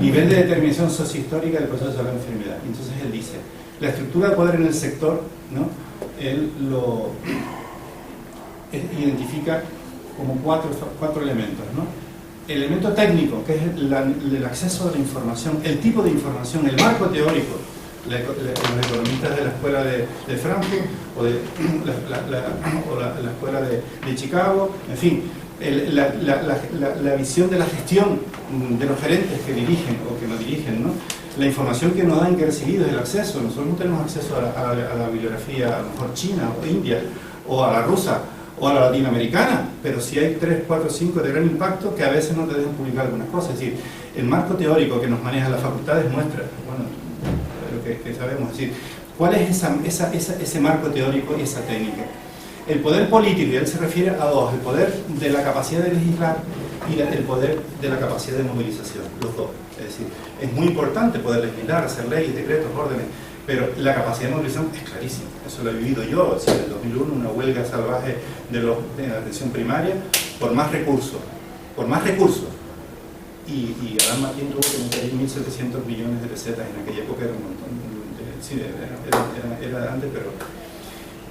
nivel de determinación sociohistórica del proceso de la enfermedad. Entonces él dice, la estructura de poder en el sector, ¿no? Él lo identifica como cuatro elementos, ¿no? El elemento técnico, que es el acceso a la información, el tipo de información, el marco teórico. Los economistas de la escuela de Frankfurt o la escuela de Chicago, en fin, la visión de la gestión de los gerentes que dirigen o que no dirigen, ¿no? La información que nos dan que recibidos, el acceso. Nosotros no tenemos acceso a la bibliografía, a lo mejor china o india, o a la rusa, o a la latinoamericana, pero sí hay 3, 4, 5 de gran impacto que a veces no te dejan publicar algunas cosas. Es decir, el marco teórico que nos maneja las facultades muestra, bueno, lo que sabemos, es decir, ¿cuál es ese marco teórico y esa técnica? El poder político, y él se refiere a dos, el poder de la capacidad de legislar y el poder de la capacidad de movilización, los dos. Es decir, es muy importante poder legislar, hacer leyes, decretos, órdenes, pero la capacidad de movilización es clarísima. Eso lo he vivido yo. En el 2001, una huelga salvaje de la atención primaria, por más recursos, por más recursos. Y Adán Martín tuvo que meter 1.700 millones de pesetas, en aquella época era un montón, sí, era antes, pero...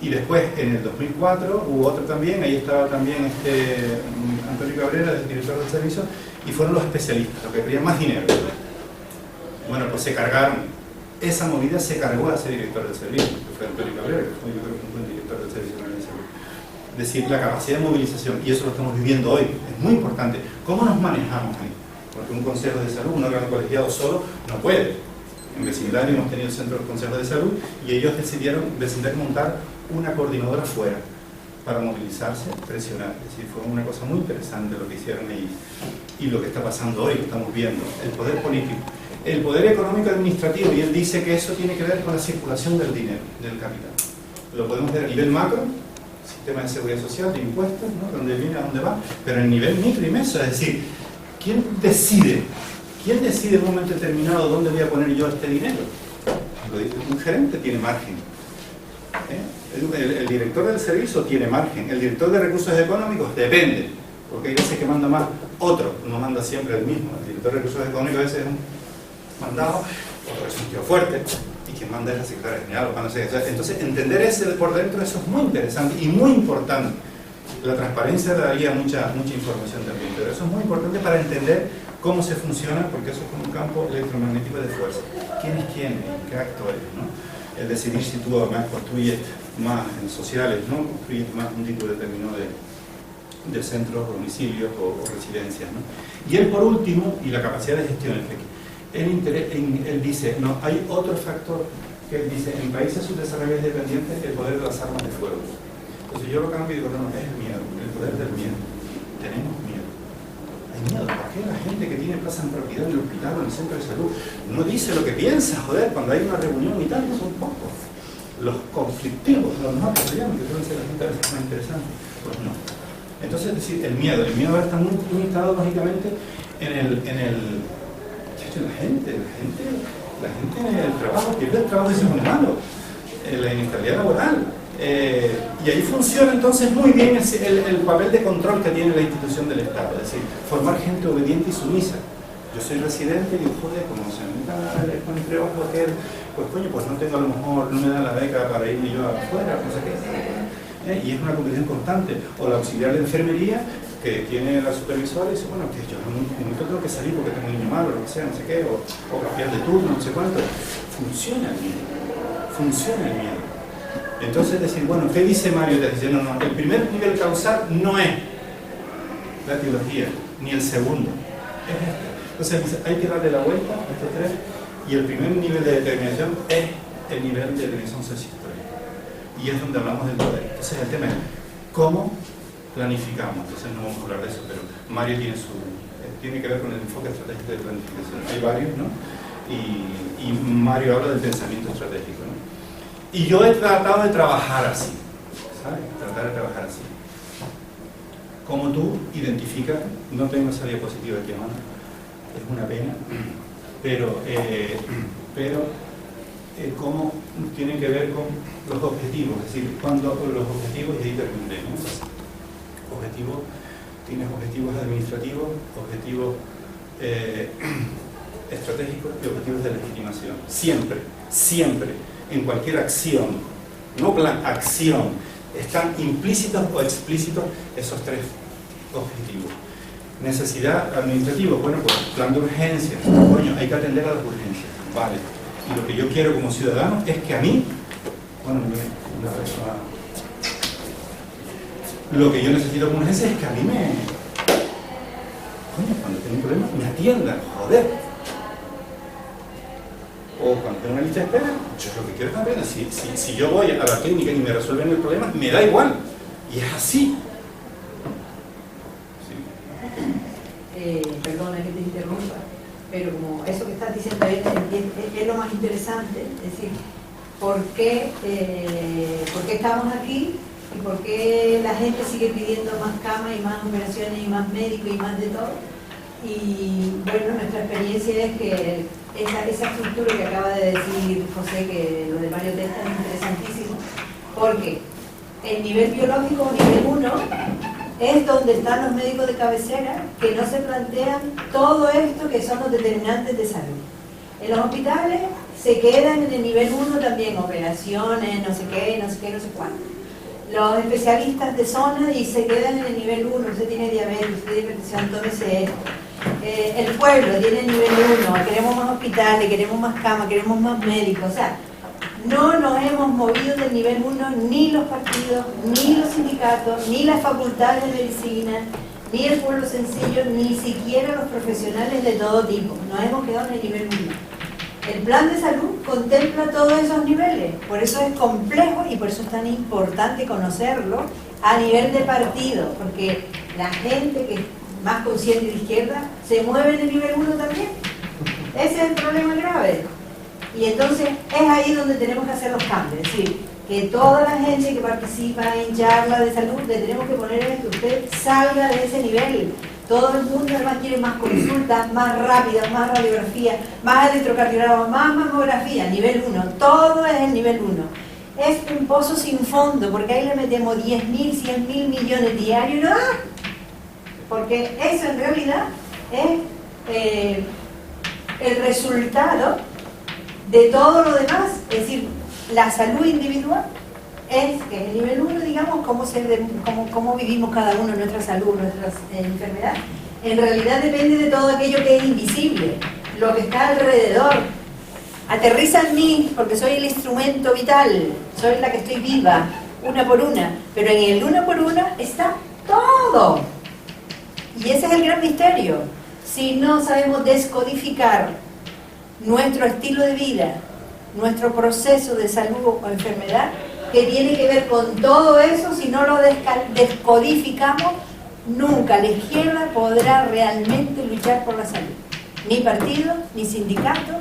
Y después, en el 2004, hubo otro también, ahí estaba también Antonio Cabrera, el director del servicio, y fueron los especialistas, los que querían más dinero. Bueno, pues se cargaron, esa movida se cargó a ese director del servicio, que fue Antonio Cabrera, que fue, yo creo que un buen director del servicio de salud. Es decir, la capacidad de movilización, y eso lo estamos viviendo hoy, es muy importante. ¿Cómo nos manejamos ahí? Porque un consejo de salud, un órgano colegiado solo, no puede. En vecindario hemos tenido el centro del consejo de salud y ellos decidieron montar una coordinadora fuera para movilizarse, presionar. Es decir, fue una cosa muy interesante lo que hicieron ahí. Y lo que está pasando hoy, lo estamos viendo, el poder político, el poder económico administrativo, y él dice que eso tiene que ver con la circulación del dinero, del capital. Lo podemos ver a nivel macro, sistema de seguridad social, de impuestos, ¿no? Dónde viene, a dónde va, pero en nivel micro y meso, es decir, ¿quién decide? ¿Quién decide en un momento determinado dónde voy a poner yo este dinero? Un gerente tiene margen. El director del servicio tiene margen. El director de recursos económicos depende, porque hay veces que manda más otro, no manda siempre el mismo. El director de recursos económicos a veces es un mandado, otro es un tío fuerte, y quien manda es la secretaria general, o no sé. Entonces, entender ese por dentro, eso es muy interesante y muy importante. La transparencia daría mucha información también, pero eso es muy importante para entender cómo se funciona, porque eso es como un campo electromagnético de fuerza. ¿Quién es quién? ¿Qué actores? ¿No? El decidir si tú además construyes más en sociales, ¿no? Construyes más un tipo determinado de centros, domicilios o residencias, ¿no? Y él, por último, y la capacidad de gestión, él dice, no, hay otro factor que él dice, en países subdesarrollados dependientes, el poder de las armas de fuego. Entonces yo lo cambio y digo, no, es el miedo, el poder del miedo. Tenemos miedo. Hay miedo. ¿Por qué la gente que tiene plaza en propiedad en el hospital o en el centro de salud no dice lo que piensa, joder, cuando hay una reunión y tal? No son pocos. Los conflictivos, los más que suelen ser las gente a veces más interesantes. Pues no. Entonces, es decir, el miedo ahora está muy limitado, lógicamente, la gente en el trabajo, pierde el trabajo de ser humano, la inestabilidad laboral. Y ahí funciona entonces muy bien el papel de control que tiene la institución del Estado, es decir, formar gente obediente y sumisa. Yo soy residente y digo, joder, como se me meta con el trabajo aquel, pues coño, pues no tengo a lo mejor, no me dan la beca para irme yo afuera, no sé qué. Y es una competición constante. O la auxiliar de enfermería que tiene la supervisora y dice, bueno, que yo en un momento tengo que salir porque tengo un niño malo, o lo que sea, no sé qué, o cambiar de turno, no sé cuánto. Funciona el miedo. Funciona el miedo. Entonces decir, bueno, ¿qué dice Mario? Te dice, no, el primer nivel causal no es la etiología, ni el segundo, es este. Entonces dice, hay que darle la vuelta a estos tres, y el primer nivel de determinación es el nivel de determinación sociohistórica. Y es donde hablamos del poder. Entonces el tema es, ¿cómo planificamos? Entonces no vamos a hablar de eso, pero Mario tiene que ver con el enfoque estratégico de planificación. Hay varios, ¿no? Y Mario habla del pensamiento estratégico, ¿no? Y yo he tratado de trabajar así, ¿sabes? Tratar de trabajar así. Como tú identificas, no tengo esa diapositiva aquí a mano, es una pena, pero cómo tienen que ver con los objetivos, es decir, cuando los objetivos, y ahí terminé, ¿no? Objetivos, tienes objetivos administrativos, objetivos estratégicos y objetivos de legitimación. Siempre, siempre. En cualquier acción, no plan, acción, están implícitos o explícitos esos tres objetivos. Necesidad administrativa, bueno, pues plan de urgencias, coño, hay que atender a las urgencias, vale. Y lo que yo quiero como ciudadano es que a mí, bueno, una persona, lo que yo necesito como urgencia es que a mí coño, cuando tengo un problema, me atiendan, joder. O cuando tengo una lista de espera, yo lo que quiero también es, si yo voy a la clínica y me resuelven el problema, me da igual. Y es así. Sí. Perdona que te interrumpa, pero como eso que estás diciendo es lo más interesante, es decir, ¿por qué estamos aquí y por qué la gente sigue pidiendo más camas y más operaciones y más médicos y más de todo? Y bueno, nuestra experiencia es que esa estructura que acaba de decir José, que lo de Mario Testa es interesantísimo, porque el nivel biológico, nivel 1, es donde están los médicos de cabecera que no se plantean todo esto que son los determinantes de salud. En los hospitales se quedan en el nivel 1 también, operaciones, no sé qué, no sé qué, no sé cuánto. Los especialistas de zona y se quedan en el nivel 1, usted tiene diabetes, usted tiene hipertensión, tómese esto. El pueblo tiene el nivel 1, queremos más hospitales, queremos más camas, queremos más médicos, o sea, no nos hemos movido del nivel 1 ni los partidos, ni los sindicatos, ni las facultades de medicina, ni el pueblo sencillo, ni siquiera los profesionales de todo tipo. Nos hemos quedado en el nivel 1. El plan de salud contempla todos esos niveles, por eso es complejo y por eso es tan importante conocerlo a nivel de partido, porque la gente que es más consciente de izquierda se mueve en el nivel 1 también. Ese es el problema grave. Y entonces es ahí donde tenemos que hacer los cambios, es decir, que toda la gente que participa en charlas de salud le tenemos que poner en que usted salga de ese nivel. Todo el mundo además quiere más consultas, más rápidas, más radiografía, más electrocardiograma, más mamografía, nivel 1, todo es el nivel 1. Es un pozo sin fondo, porque ahí le metemos 10.000, 100.000 millones diarios y no da. Porque eso en realidad es el resultado de todo lo demás, es decir, la salud individual es que en el nivel 1, digamos, cómo vivimos cada uno nuestra salud, nuestras enfermedades, en realidad depende de todo aquello que es invisible, lo que está alrededor. Aterriza en mí porque soy el instrumento vital, soy la que estoy viva, una por una, pero en el uno por una está todo. Y ese es el gran misterio. Si no sabemos descodificar nuestro estilo de vida, nuestro proceso de salud o enfermedad, que tiene que ver con todo eso, si no lo descodificamos, nunca la izquierda podrá realmente luchar por la salud. Ni partidos, ni sindicatos,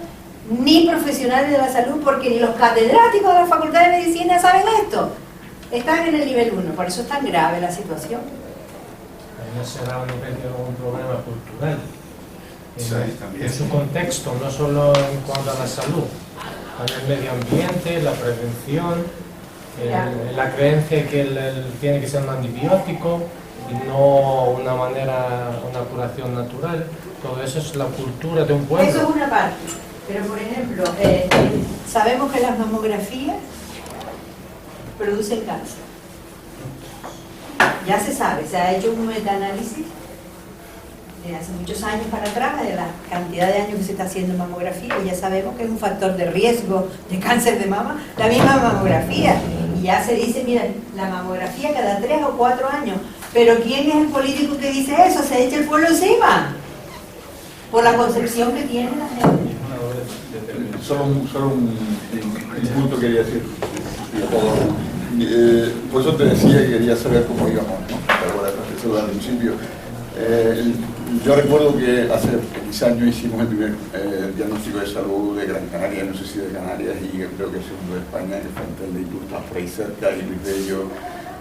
ni profesionales de la salud, porque ni los catedráticos de la Facultad de Medicina saben esto. Están en el nivel 1, por eso es tan grave la situación. No será un problema cultural. En su contexto, no solo en cuanto a la salud, en el medio ambiente, la prevención, la creencia que tiene que ser un antibiótico y no una curación natural. Todo eso es la cultura de un pueblo. Eso es una parte, pero por ejemplo, sabemos que las mamografías producen cáncer. Ya se sabe, se ha hecho un metaanálisis hace muchos años para atrás de la cantidad de años que se está haciendo mamografía, y ya sabemos que es un factor de riesgo de cáncer de mama, la misma mamografía. Y ya se dice, mira, la mamografía cada 3 o 4 años. Pero ¿quién es el político que dice eso? Se echa el pueblo encima. Por la concepción que tiene la gente. Solo un punto quería decir. Por eso te decía que quería saber cómo íbamos, ¿no? Eso al principio. Yo recuerdo que hace X años hicimos el primer diagnóstico de salud de Gran Canaria, no sé si de Canarias, y creo que el segundo de España, que fue el de Industria, estaba por ahí cerca, y Luis Bello,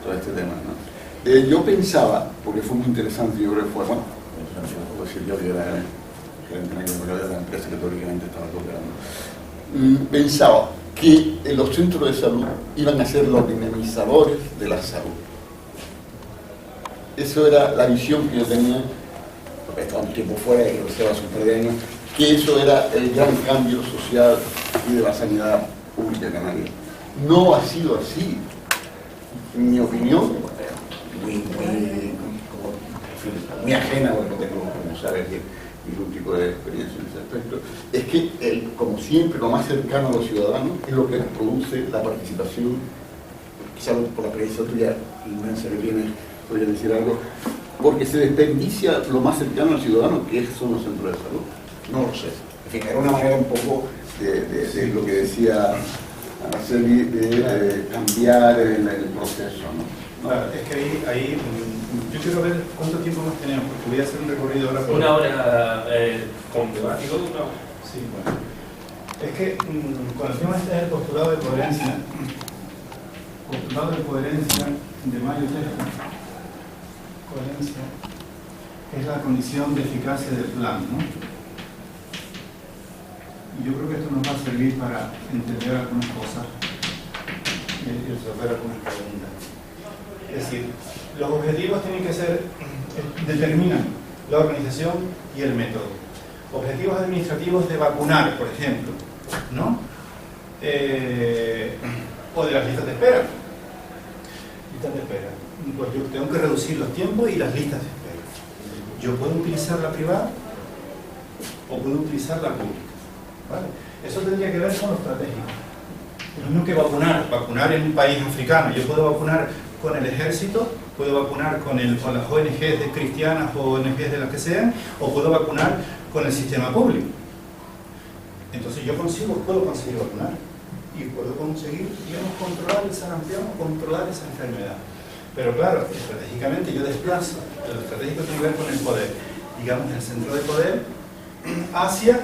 todo este tema, ¿no? Yo pensaba, porque fue muy interesante, yo creo que fue, bueno, no puedo decir yo que era de la empresa que teóricamente estaba operando, pensaba que los centros de salud iban a ser los dinamizadores de la salud. Eso era la visión que yo tenía, porque estaba un tiempo fuera, y lo sé, hace un par de años, que eso era el gran cambio social y de la sanidad pública canaria. No ha sido así, en mi opinión, muy ajena, porque no tengo, como sabes, ningún tipo de experiencia en ese aspecto, es que, como siempre, lo más cercano a los ciudadanos es lo que produce la participación, quizás por la experiencia tuya inmensa que tienes, podría decir algo, porque se desperdicia lo más cercano al ciudadano, que son los centros de salud. No lo sé. En fin, era una manera un poco de lo que decía Araceli, de cambiar el proceso, ¿no? Claro, es que ahí yo quiero ver cuánto tiempo más tenemos, porque voy a hacer un recorrido ahora por... Una hora con temático, ¿no? Sí, bueno. Es que con el tema este del postulado de coherencia, de Mario Tejo, coherencia es la condición de eficacia del plan, ¿no? Y yo creo que esto nos va a servir para entender algunas cosas y resolver algunas preguntas. Es decir, los objetivos tienen que ser, determinan la organización y el método. Objetivos administrativos de vacunar, por ejemplo, ¿no? O de las listas de espera. Listas de espera. Pues yo tengo que reducir los tiempos y las listas de espera. Yo puedo utilizar la privada o puedo utilizar la pública, ¿vale? Eso tendría que ver con lo estratégico. Lo mismo que vacunar en un país africano. Yo puedo vacunar con el ejército, puedo vacunar con las ONGs de cristianas o ONGs de las que sean, o puedo vacunar con el sistema público. Entonces yo puedo conseguir vacunar y puedo conseguir, digamos, controlar el sarampión o controlar esa enfermedad. Pero claro, estratégicamente yo desplazo, lo estratégico tiene que ver con el poder, digamos, el centro de poder hacia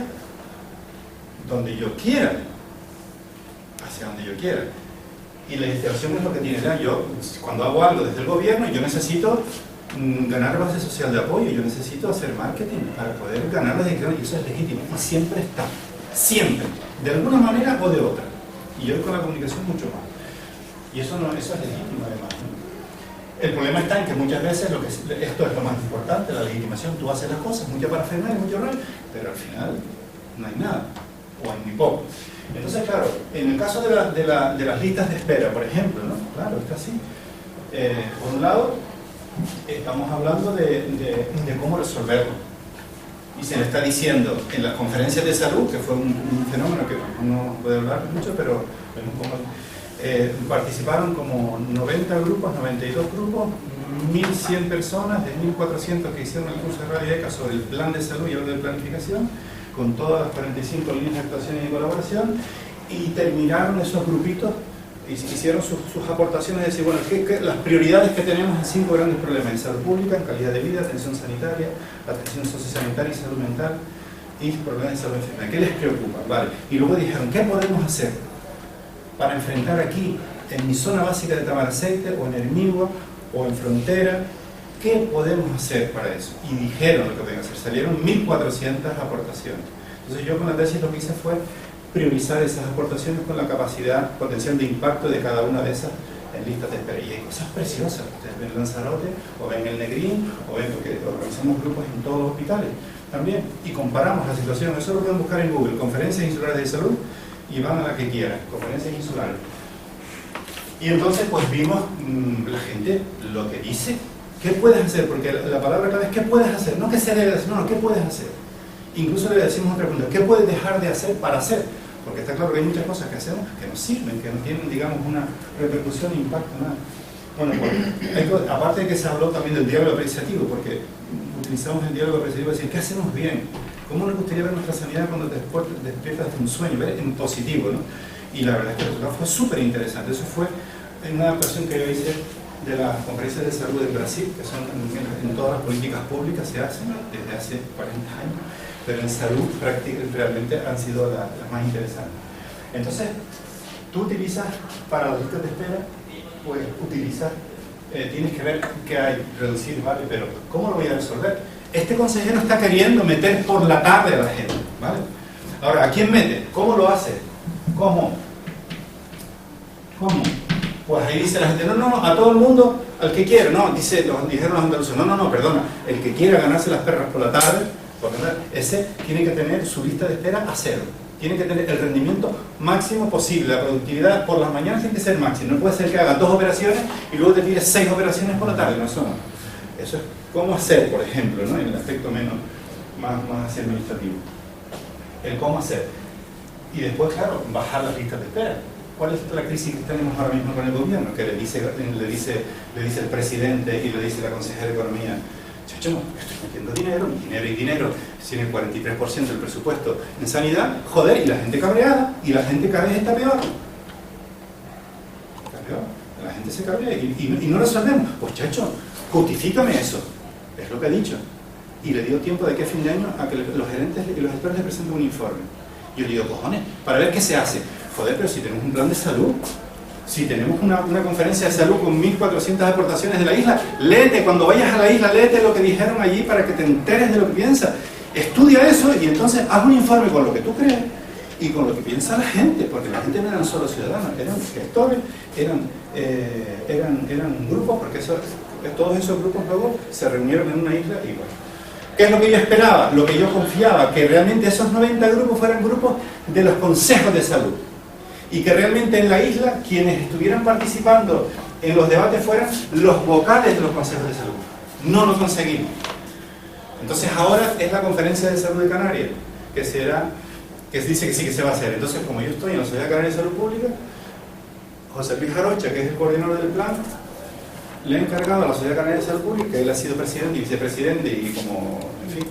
donde yo quiera, y la legislación es lo que tiene. Yo, cuando hago algo desde el gobierno, yo necesito ganar base social de apoyo, yo necesito hacer marketing para poder ganar las elecciones, y eso es legítimo, y siempre está, siempre, de alguna manera o de otra, y yo con la comunicación mucho más, y eso es legítimo además, ¿no? El problema está en que muchas veces esto es lo más importante, la legitimación. Tú haces las cosas, mucha parafernalia, mucho rol, pero al final no hay nada, o hay muy poco. Entonces, claro, en el caso de las listas de espera, por ejemplo, ¿no? Claro, está así. Por un lado, estamos hablando de cómo resolverlo. Y se le está diciendo en las conferencias de salud, que fue un fenómeno que no puedo hablar mucho, pero participaron como 90 grupos, 92 grupos, 1.100 personas, de 1.400 que hicieron el curso de Radio ECA sobre el plan de salud y el de planificación, con todas las 45 líneas de actuación y de colaboración, y terminaron esos grupitos, hicieron sus aportaciones, de decir, bueno, las prioridades que tenemos en 5 grandes problemas: en salud pública, en calidad de vida, atención sanitaria, atención sociosanitaria y salud mental, y problemas de salud enfermedad. ¿Qué les preocupa? Vale. Y luego dijeron, ¿qué podemos hacer para enfrentar aquí, en mi zona básica de Tamaraceite, o en Hermigua, o en Frontera? ¿Qué podemos hacer para eso? Y dijeron lo que podían hacer. Salieron 1.400 aportaciones. Entonces yo con la tesis lo que hice fue priorizar esas aportaciones con la capacidad potencial de impacto de cada una de esas en listas de espera. Y hay cosas preciosas. Ustedes ven Lanzarote, o ven el Negrín, o ven, porque organizamos grupos en todos los hospitales también. Y comparamos la situación. Eso lo pueden buscar en Google, Conferencias Insulares de Salud, y van a la que quieran, Conferencias Insulares. Y entonces pues vimos la gente lo que dice. ¿Qué puedes hacer? Porque la palabra clave es ¿qué puedes hacer? No qué se debe hacer, no, ¿qué puedes hacer? Incluso le decimos otra pregunta: ¿qué puedes dejar de hacer para hacer? Porque está claro que hay muchas cosas que hacemos que no sirven, que no tienen, digamos, una repercusión, impacto, nada. Bueno, pues, aparte de que se habló también del diálogo apreciativo, porque utilizamos el diálogo apreciativo para decir, ¿qué hacemos bien? ¿Cómo nos gustaría ver nuestra sanidad cuando despiertas de un sueño? Ver en positivo, ¿no? Y la verdad es que el resultado fue súper interesante. Eso fue en una adaptación que yo hice de las conferencias de salud de Brasil, que son en todas las políticas públicas se hacen desde hace 40 años, pero en salud realmente han sido las más interesantes. Entonces, tú utilizas para las listas de espera, pues utilizas, tienes que ver qué hay, reducir, ¿vale? Pero ¿cómo lo voy a resolver? Este consejero está queriendo meter por la tarde a la gente, ¿vale? Ahora, ¿a quién mete? ¿Cómo lo hace? ¿Cómo? Pues ahí dice la gente, no, a todo el mundo, al que quiera, no, dijeron los andaluces, no, perdona, el que quiera ganarse las perras por la tarde, ese tiene que tener su lista de espera a 0, tiene que tener el rendimiento máximo posible, la productividad por las mañanas tiene que ser máximo, no puede ser que haga 2 operaciones y luego te pides 6 operaciones por la tarde, no, eso es cómo hacer, por ejemplo, ¿no? En el aspecto más hacia administrativo, el cómo hacer, y después, claro, bajar las listas de espera. ¿Cuál es la crisis que tenemos ahora mismo con el gobierno? Que le dice el presidente y le dice la consejera de Economía, chacho, estoy metiendo dinero, tiene el 43% del presupuesto en sanidad, joder, y la gente cabreada, y la gente cada vez está peor. La gente se cabrea y no resolvemos. Pues chacho, justifícame eso, es lo que ha dicho. Y le dio tiempo de aquí a fin de año a que los gerentes y los gestores le presenten un informe. Yo le digo, cojones, para ver qué se hace. Joder, pero si tenemos un plan de salud, si tenemos una conferencia de salud con 1.400 aportaciones de la isla, léete, cuando vayas a la isla, léete lo que dijeron allí para que te enteres de lo que piensas. Estudia eso y entonces haz un informe con lo que tú crees y con lo que piensa la gente, porque la gente no eran solo ciudadanos, eran gestores, eran grupos, porque todos esos grupos luego se reunieron en una isla y bueno. ¿Qué es lo que yo esperaba? Lo que yo confiaba, que realmente esos 90 grupos fueran grupos de los consejos de salud. Y que realmente en la isla quienes estuvieran participando en los debates fueran los vocales de los consejos de salud. No lo conseguimos. Entonces ahora es la Conferencia de Salud de Canarias, que dice que sí que se va a hacer. Entonces, como yo estoy en la Sociedad Canaria de Salud Pública, José Luis Jarocha, que es el coordinador del plan, le ha encargado a la Sociedad Canaria de Salud Pública, que él ha sido presidente y vicepresidente y como, en fin,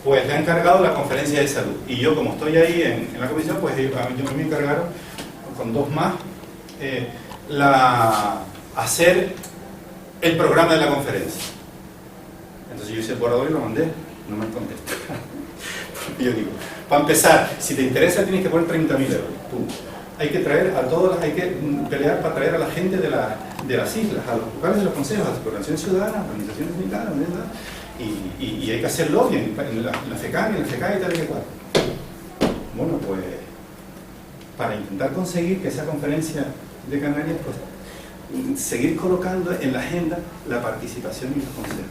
pues le ha encargado la Conferencia de Salud. Y yo, como estoy ahí en la comisión, pues a mí me encargaron, con dos más, hacer el programa de la conferencia. Entonces yo hice el borrador y lo mandé, no me contestó. Y yo digo, para empezar, si te interesa tienes que poner 30.000 euros. Hay que traer a todos, hay que pelear para traer a la gente de las islas, a los vocales de los consejos, a las organizaciones ciudadanas, organizaciones militares, y hay que hacer lobby en la FECAN, en la FECAN y tal y que cual. Bueno, pues para intentar conseguir que esa conferencia de Canarias, pues seguir colocando en la agenda la participación y los consejos.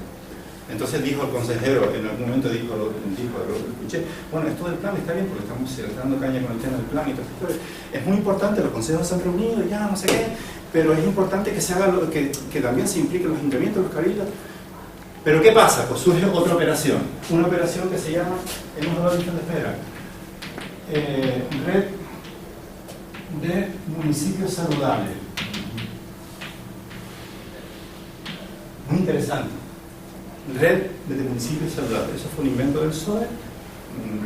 Entonces dijo el consejero, en algún momento dijo, lo escuché, bueno, esto del plan está bien porque estamos dando caña con el tema del plan y todo esto. Es muy importante, los consejos se han reunido, ya no sé qué, pero es importante que se haga que también se impliquen los ayuntamientos, los cabildos. Pero ¿qué pasa? Pues surge otra operación, una operación que se llama, hemos dado lista de espera, Red de Municipios Saludables. Muy interesante. Red de Municipios Saludables. Eso fue un invento del PSOE,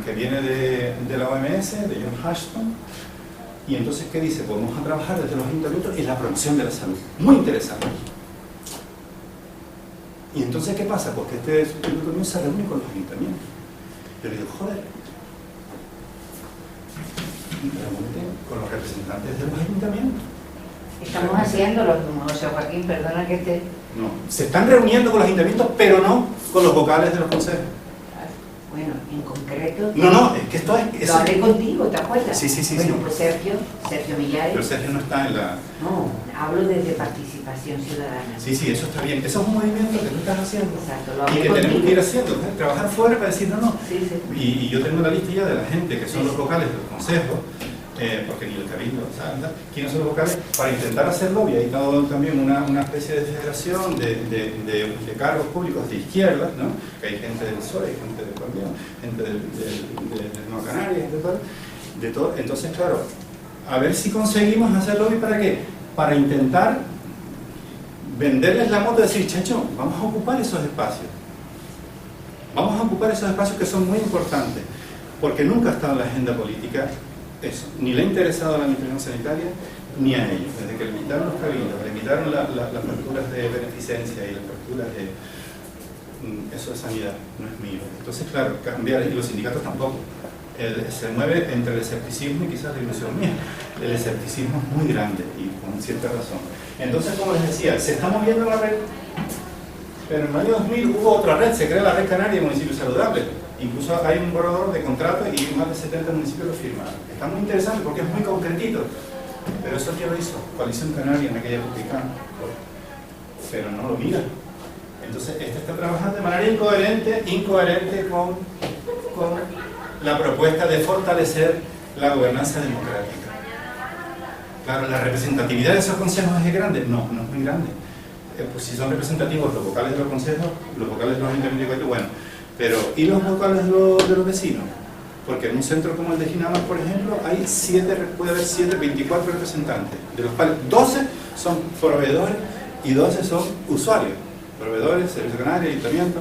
que viene de la OMS, de John Ashton. Y entonces, ¿qué dice? Pues vamos a trabajar desde los ayuntamientos en la promoción de la salud. Muy interesante. Y entonces, ¿qué pasa? Pues que este instituto se reúne con los ayuntamientos. Yo le digo, joder, reúnete con los representantes de los ayuntamientos. Estamos haciéndolo, José Joaquín, perdona que te... No, se están reuniendo con los ayuntamientos, pero no con los vocales de los consejos. Bueno, en concreto... No, es que esto es... Lo hablé contigo, ¿te acuerdas? Sí. Bueno, pues Sergio Millares... Pero Sergio no está en la... No, hablo desde participación ciudadana. Sí, eso está bien. Eso es un movimiento que tú estás haciendo. Exacto, lo Y hablé que tenemos contigo. que ir haciendo, trabajar fuera para decir no. Sí. Y yo tengo la lista ya de la gente que son los vocales de los consejos, porque ni el cabildo, ¿sabes? ¿Quiénes son los vocales? Para intentar hacerlo, y hay también una especie de federación de cargos públicos de izquierda, ¿no? Que hay gente del PSOE, gente del Cambión, gente de Nueva Canarias, de todo. Entonces, claro, a ver si conseguimos hacer lobby. ¿Para qué? Para intentar venderles la moto y decir, chacho, vamos a ocupar esos espacios. Vamos a ocupar esos espacios que son muy importantes, porque nunca ha estado en la agenda política eso, ni le ha interesado a la administración sanitaria, ni a ellos. Desde que le quitaron los cabildos, le quitaron las facturas de beneficencia y las facturas de... Eso de sanidad, no es mío. Entonces, claro, cambiar, y los sindicatos tampoco. Se mueve entre el escepticismo y quizás la ilusión mía. El escepticismo es muy grande y con cierta razón. Entonces, como les decía, se está moviendo la red, pero en el año 2000 hubo otra red, se crea la Red Canaria de Municipios Saludables. Incluso hay un borrador de contrato y más de 70 municipios lo firmaron. Está muy interesante porque es muy concretito. Pero eso ya lo hizo Coalición Canaria en aquella época. Pero no lo mira. Entonces, este está trabajando de manera incoherente con la propuesta de fortalecer la gobernanza democrática. Claro, la representatividad de esos consejos es grande. No es muy grande. Pues si son representativos los vocales de los consejos, los vocales de los ayuntamientos, bueno. Pero, ¿y los vocales de los vecinos? Porque en un centro como el de Ginamar, por ejemplo, puede haber 24 representantes, de los cuales 12 son proveedores y 12 son usuarios. Proveedores, Servicio Canario, Ayuntamiento,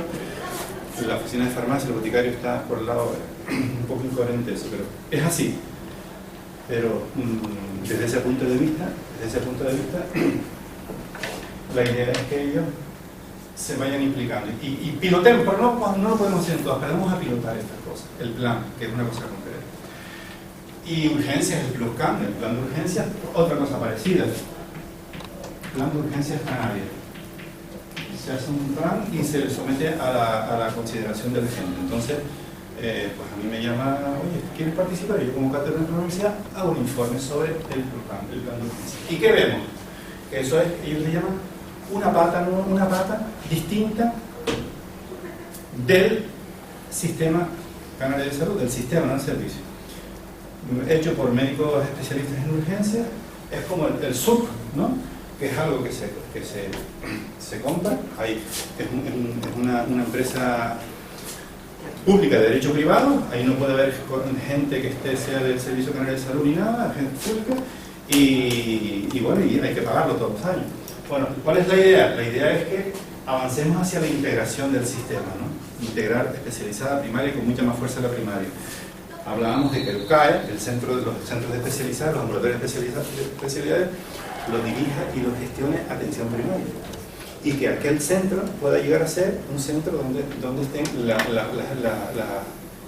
la oficina de farmacia, el boticario está por el lado, un poco incoherente eso, pero es así. Pero desde ese punto de vista, la idea es que ellos se vayan implicando y pilotemos, pero no lo podemos hacer en todas, pero vamos a pilotar estas cosas, el plan, que es una cosa concreta. Y urgencias, el plan de urgencias, otra cosa parecida, plan de urgencias Canarias. Se hace un plan y se le somete a la consideración de la gente. Entonces, pues a mí me llama, oye, ¿quieres participar? Y yo como catedrático de la universidad hago un informe sobre el plan de urgencia. ¿Y qué vemos? Que eso es, ellos le llaman una pata distinta del sistema canario de salud, del sistema, no del servicio. Hecho por médicos especialistas en urgencia, es como el SUC, ¿no? Que es algo que se compra, ahí es una empresa pública de derecho privado, ahí no puede haber gente que sea del Servicio Canario de Salud ni nada, gente pública, y bueno, y hay que pagarlo todos los años. Bueno, ¿cuál es la idea? La idea es que avancemos hacia la integración del sistema, ¿no? Integrar especializada primaria con mucha más fuerza la primaria. Hablábamos de que el CAE, el centro de los centros de especialidad, los ambulatorios de especialidades, lo dirija y lo gestione atención primaria. Y que aquel centro pueda llegar a ser un centro donde esté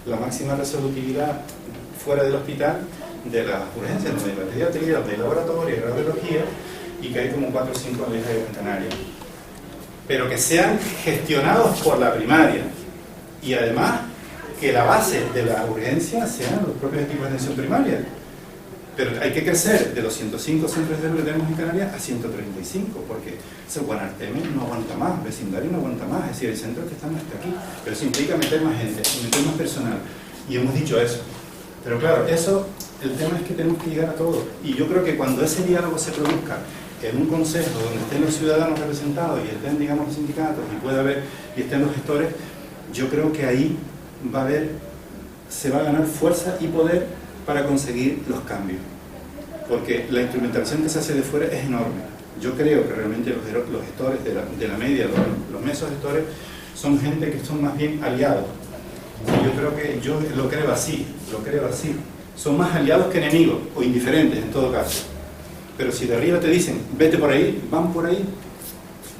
la máxima resolutividad fuera del hospital de las urgencias, donde hay la pediatría, donde hay laboratorio, hay radiología, y que hay como 4 o 5 en la isla de Gran Canaria. Pero que sean gestionados por la primaria. Y además, que la base de la urgencia sean los propios equipos de atención primaria. Pero hay que crecer de los 105 centros de salud que tenemos en Canarias a 135, porque Guanarteme no aguanta más, vecindario no aguanta más, es decir, hay centros que están hasta aquí. Pero eso implica meter más gente, meter más personal. Y hemos dicho eso. Pero claro, eso, el tema es que tenemos que llegar a todo. Y yo creo que cuando ese diálogo se produzca en un consejo donde estén los ciudadanos representados y estén, digamos, los sindicatos y estén los gestores, yo creo que ahí se va a ganar fuerza y poder para conseguir los cambios, porque la instrumentación que se hace de fuera es enorme. Yo creo que realmente los gestores de la media, los mesos gestores, son gente que son más bien aliados. Yo lo creo así, son más aliados que enemigos, o indiferentes en todo caso. Pero si de arriba te dicen, vete por ahí, van por ahí.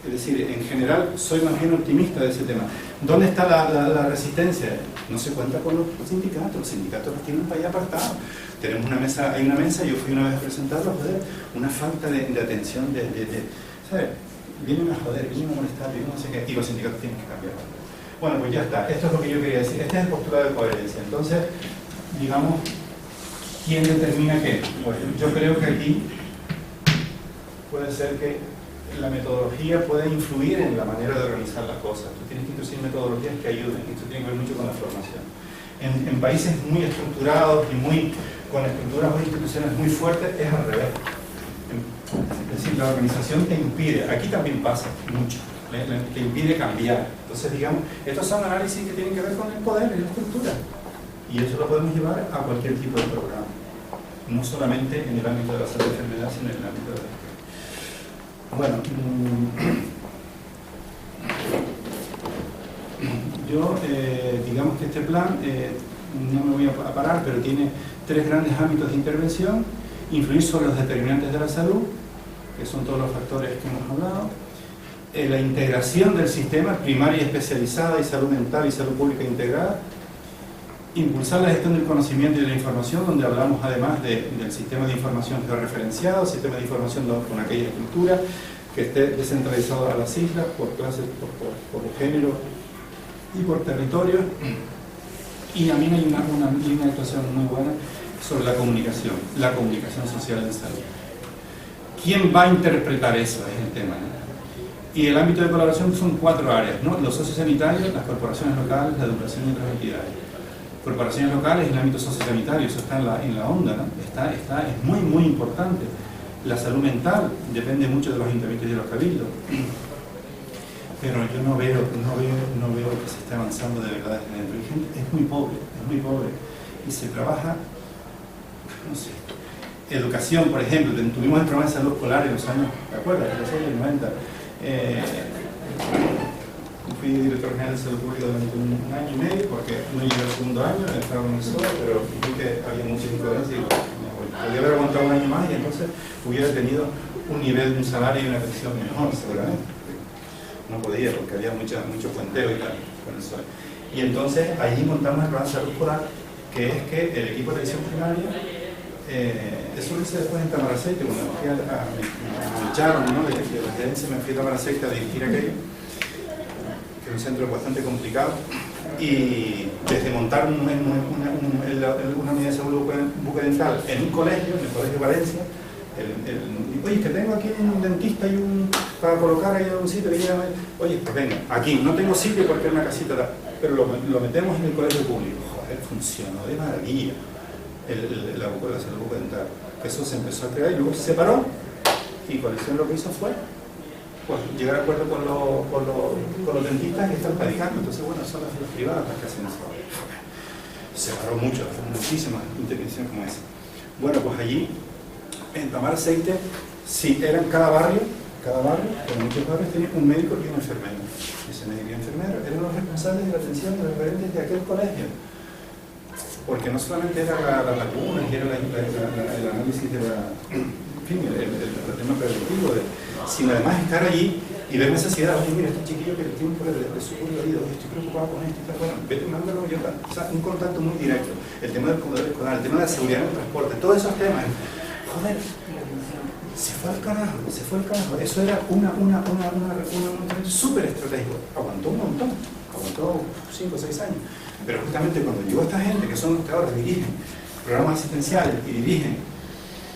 Es decir, en general soy más bien optimista de ese tema. ¿Dónde está la resistencia? No se cuenta con los sindicatos los tienen para allá apartados. Tenemos hay una mesa, yo fui una vez a presentarlo, joder, una falta de atención, ¿sabes? Vienen a joder, vienen a molestar, vienen no sé qué, y los sindicatos tienen que cambiar. Bueno, pues ya está, esto es lo que yo quería decir, este es el postulado de coherencia. Entonces, digamos, ¿quién determina qué? Bueno, yo creo que aquí puede ser que la metodología puede influir en la manera de organizar las cosas. Tú tienes que introducir metodologías que ayuden, y esto tiene que ver mucho con la formación. En países muy estructurados y con estructuras o instituciones muy fuertes es al revés. Es decir, la organización te impide, aquí también pasa mucho, te impide cambiar. Entonces, digamos, estos son análisis que tienen que ver con el poder y la estructura. Y eso lo podemos llevar a cualquier tipo de programa. No solamente en el ámbito de la salud y enfermedad, sino en el ámbito de la... Bueno, yo digamos que este plan, no me voy a parar, pero tiene 3 grandes ámbitos de intervención: influir sobre los determinantes de la salud, que son todos los factores que hemos hablado, la integración del sistema, primaria especializada y salud mental y salud pública integrada, impulsar la gestión del conocimiento y de la información, donde hablamos además del sistema de información georreferenciado, sistema de información con aquella estructura, que esté descentralizado a las islas, por clases, por género y por territorio. Y también hay una línea de actuación muy buena sobre la comunicación social en salud. ¿Quién va a interpretar eso? Es el tema, ¿no? Y el ámbito de colaboración son 4 áreas, ¿no? Los sociosanitarios, las corporaciones locales, la educación y otras entidades. Corporaciones locales en el ámbito sociosanitario, eso está en la onda, ¿no? Es muy, muy importante. La salud mental depende mucho de los ayuntamientos y de los cabildos. Pero yo no veo que se esté avanzando de verdad desde dentro. Es muy pobre. Y se trabaja, no sé. Educación, por ejemplo, tuvimos el programa de salud escolar en los años, ¿te acuerdas? En los años 90. Fui director general de salud pública durante un año y medio, porque no llegué al segundo año, estaba en el SOE, pero vi que había muchas incoherencias y podría haber aguantado un año más y entonces hubiera tenido un nivel de un salario y una pensión mejor, seguramente. No podía, porque había mucho puenteo y tal con el SOE. Y entonces allí montamos el programa de salud escolar, que es que el equipo de atención primaria, eso lo hice después en Tamaraceite, cuando me echaron, ¿no? De la gerencia, me fui a Tamaraceite a dirigir aquello, que es un centro bastante complicado. Y desde montar una unidad de salud bucodental en un colegio, en el Colegio Valencia, oye, que tengo aquí un dentista y para colocar ahí en un sitio que llame, oye, pues venga, aquí no tengo sitio porque es una casita, pero lo metemos en el colegio público. Joder, funcionó de maravilla la salud bucodental. Eso se empezó a crear y luego se separó, y Conexión lo que hizo fue pues llegar a acuerdo con los dentistas que están padecando. Entonces, bueno, son las privadas las que hacen eso. Se paró mucho, muchísimas intervenciones como esa. Bueno, pues allí, en tomar aceite, sí, eran cada barrio, en muchos barrios tenía un médico y un enfermero. Ese médico y enfermero eran los responsables de la atención de los referentes de aquel colegio. Porque no solamente era la vacuna, era el análisis de el tema preventivo, sino además estar allí y ver necesidad. Oye, mira, este chiquillo que tiene un problema de su oído, estoy preocupado con esto, bueno, vete, mándalo yo. O sea, un contacto muy directo. El tema del comedor escolar, el tema de la seguridad en el transporte, todos esos temas. Joder, se fue al carajo. Eso era un súper estratégico. Aguantó un montón, aguantó 5 o 6 años. Pero justamente cuando llegó esta gente, que son los que ahora dirigen programas asistenciales y dirigen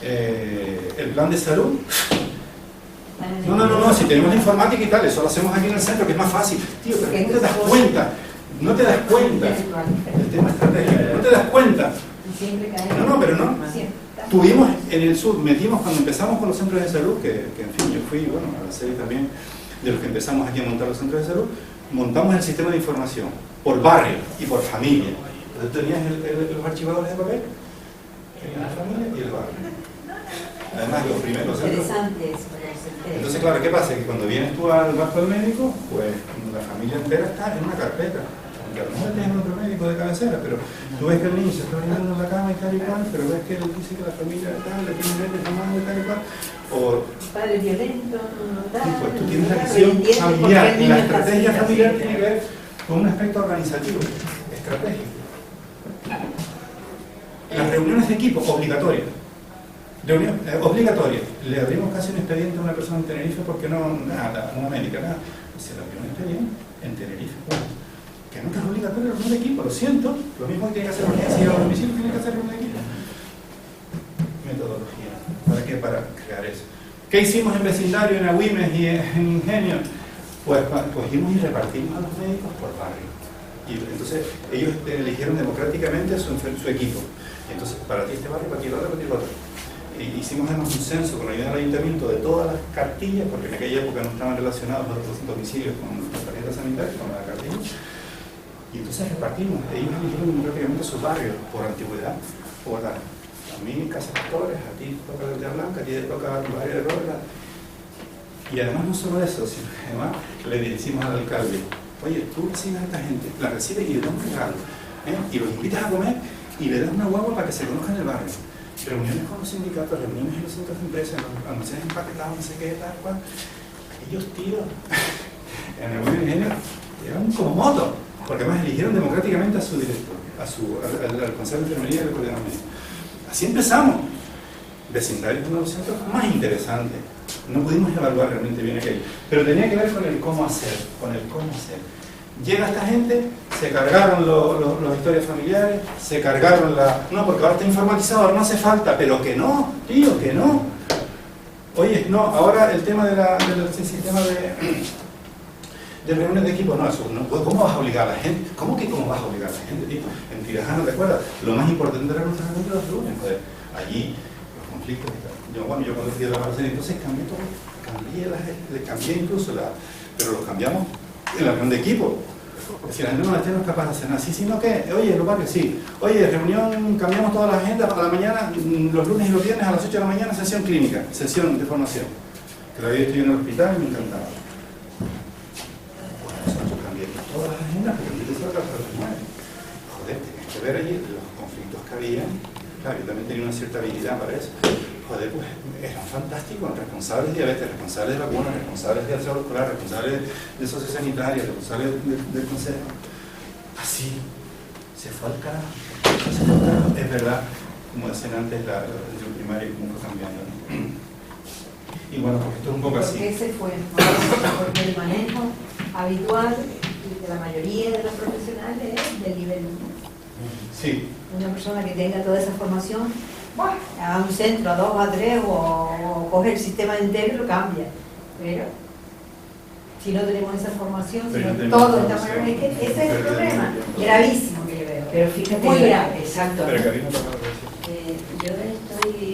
el plan de salud, no, si tenemos la informática y tal, eso lo hacemos aquí en el centro, que es más fácil. Tío, pero no te das cuenta, el tema estratégico, no te das cuenta. Pero no. Tuvimos en el sur, cuando empezamos con los centros de salud, que en fin, yo fui, bueno, a la serie también de los que empezamos aquí a montar los centros de salud, montamos el sistema de información por barrio y por familia. Entonces tenías los archivadores de papel, tenías la familia y el barrio. Además, los primeros centros. Interesante eso. Entonces, claro, ¿qué pasa? Que cuando vienes tú al gasto del médico, pues la familia entera está en una carpeta. Aunque a lo mejor tienes otro médico de cabecera, pero tú ves que el niño se está bañando en la cama y tal y cual, pero ves que él dice que la familia tal, le tiene leche tomando y tal y cual. O padre violento, tal. pues tú tienes la visión familiar. Y la estrategia familiar tiene que ver con un aspecto organizativo, estratégico. Las reuniones de equipo obligatorias. Obligatoria. Le abrimos casi un expediente a una persona en Tenerife porque una médica, nada. Se le abrió un expediente en Tenerife. Bueno, que no es obligatorio la reunión de equipo, lo siento. Lo mismo que tiene que hacer la urgencia o el domicilio, tiene que hacer reunión de equipo. Metodología. ¿Para qué? Para crear eso. ¿Qué hicimos en vecindario, en Agüimes y en Ingenio? Pues cogimos y repartimos a los médicos por barrio. Y entonces ellos eligieron democráticamente su equipo. Entonces, para ti este barrio, para ti el otro, para ti el otro. Hicimos además un censo con la ayuda del ayuntamiento de todas las cartillas, porque en aquella época no estaban relacionados los domicilios con las tarjetas sanitarias, con la cartilla. Y entonces repartimos. Ellos eligieron democráticamente sus barrios por antigüedad. A mí, Casa Pastores, a ti toca el de Blanca, a ti te toca el barrio de Roda. Y además no solo eso, sino que además le decimos al alcalde, oye, tú recibes a esta gente, la recibes y le das un regalo, y los invitas a comer y le das una guagua para que se conozcan el barrio. Reuniones con los sindicatos, reuniones en los centros de empresas, en los almacenes empaquetados, no sé qué, tal cual. Ellos, tío, en el buen ingenio, eran como motos, porque además eligieron democráticamente a su director, al responsable de enfermería del coordinador médico. Así empezamos. Vecindario es uno de los centros más interesantes. No pudimos evaluar realmente bien aquello, pero tenía que ver con el cómo hacer, Llega esta gente, se cargaron las historias familiares, se cargaron no, porque ahora está informatizado, ahora no hace falta, pero que no, tío, que no. Oye, no, ahora el tema del sistema de reuniones de equipo, no, eso, no, ¿cómo vas a obligar a la gente? ¿Cómo vas a obligar a la gente, tío? En Tirajana, ¿te acuerdas? Lo más importante era nuestra gente de los reuniones, joder, allí, los conflictos y tal. Yo cuando fui a la Marcela, entonces cambié todo, cambié incluso pero lo cambiamos en la reunión de equipo. Es decir, la gente no es capaz de hacer nada. Sí, sino que, oye, los barrios, sí. Oye, reunión, cambiamos todas las agendas para la mañana, los lunes y los viernes a las 8 de la mañana, sesión clínica, sesión de formación. Que todavía estoy en el hospital y me encantaba. Bueno, nosotros cambiamos todas las agendas porque empecé a trabajar a las 9. Joder, tenés que ver allí los conflictos que había. Claro, yo también tenía una cierta habilidad para eso. Joder, pues eran fantásticos, responsables de diabetes, responsables de vacunas, responsables de salud escolar, responsables de sociosanitaria, responsables del consejo. Así, se fue al carajo. Es verdad, como decían antes, el primario como fue cambiando, ¿no? Y bueno, pues esto es un poco así. ¿Por qué se fue? Porque el manejo habitual de la mayoría de los profesionales es del nivel 1. Sí. Una persona que tenga toda esa formación, ¡buah!, a un centro, a 2, a 3, o coge el sistema entero y lo cambia. Pero si no tenemos esa formación, si no todo está mal, es que ese es el problema gravísimo que yo veo. Pero fíjate, muy grave. Exacto. Pero Karina, ¿no? Yo estoy...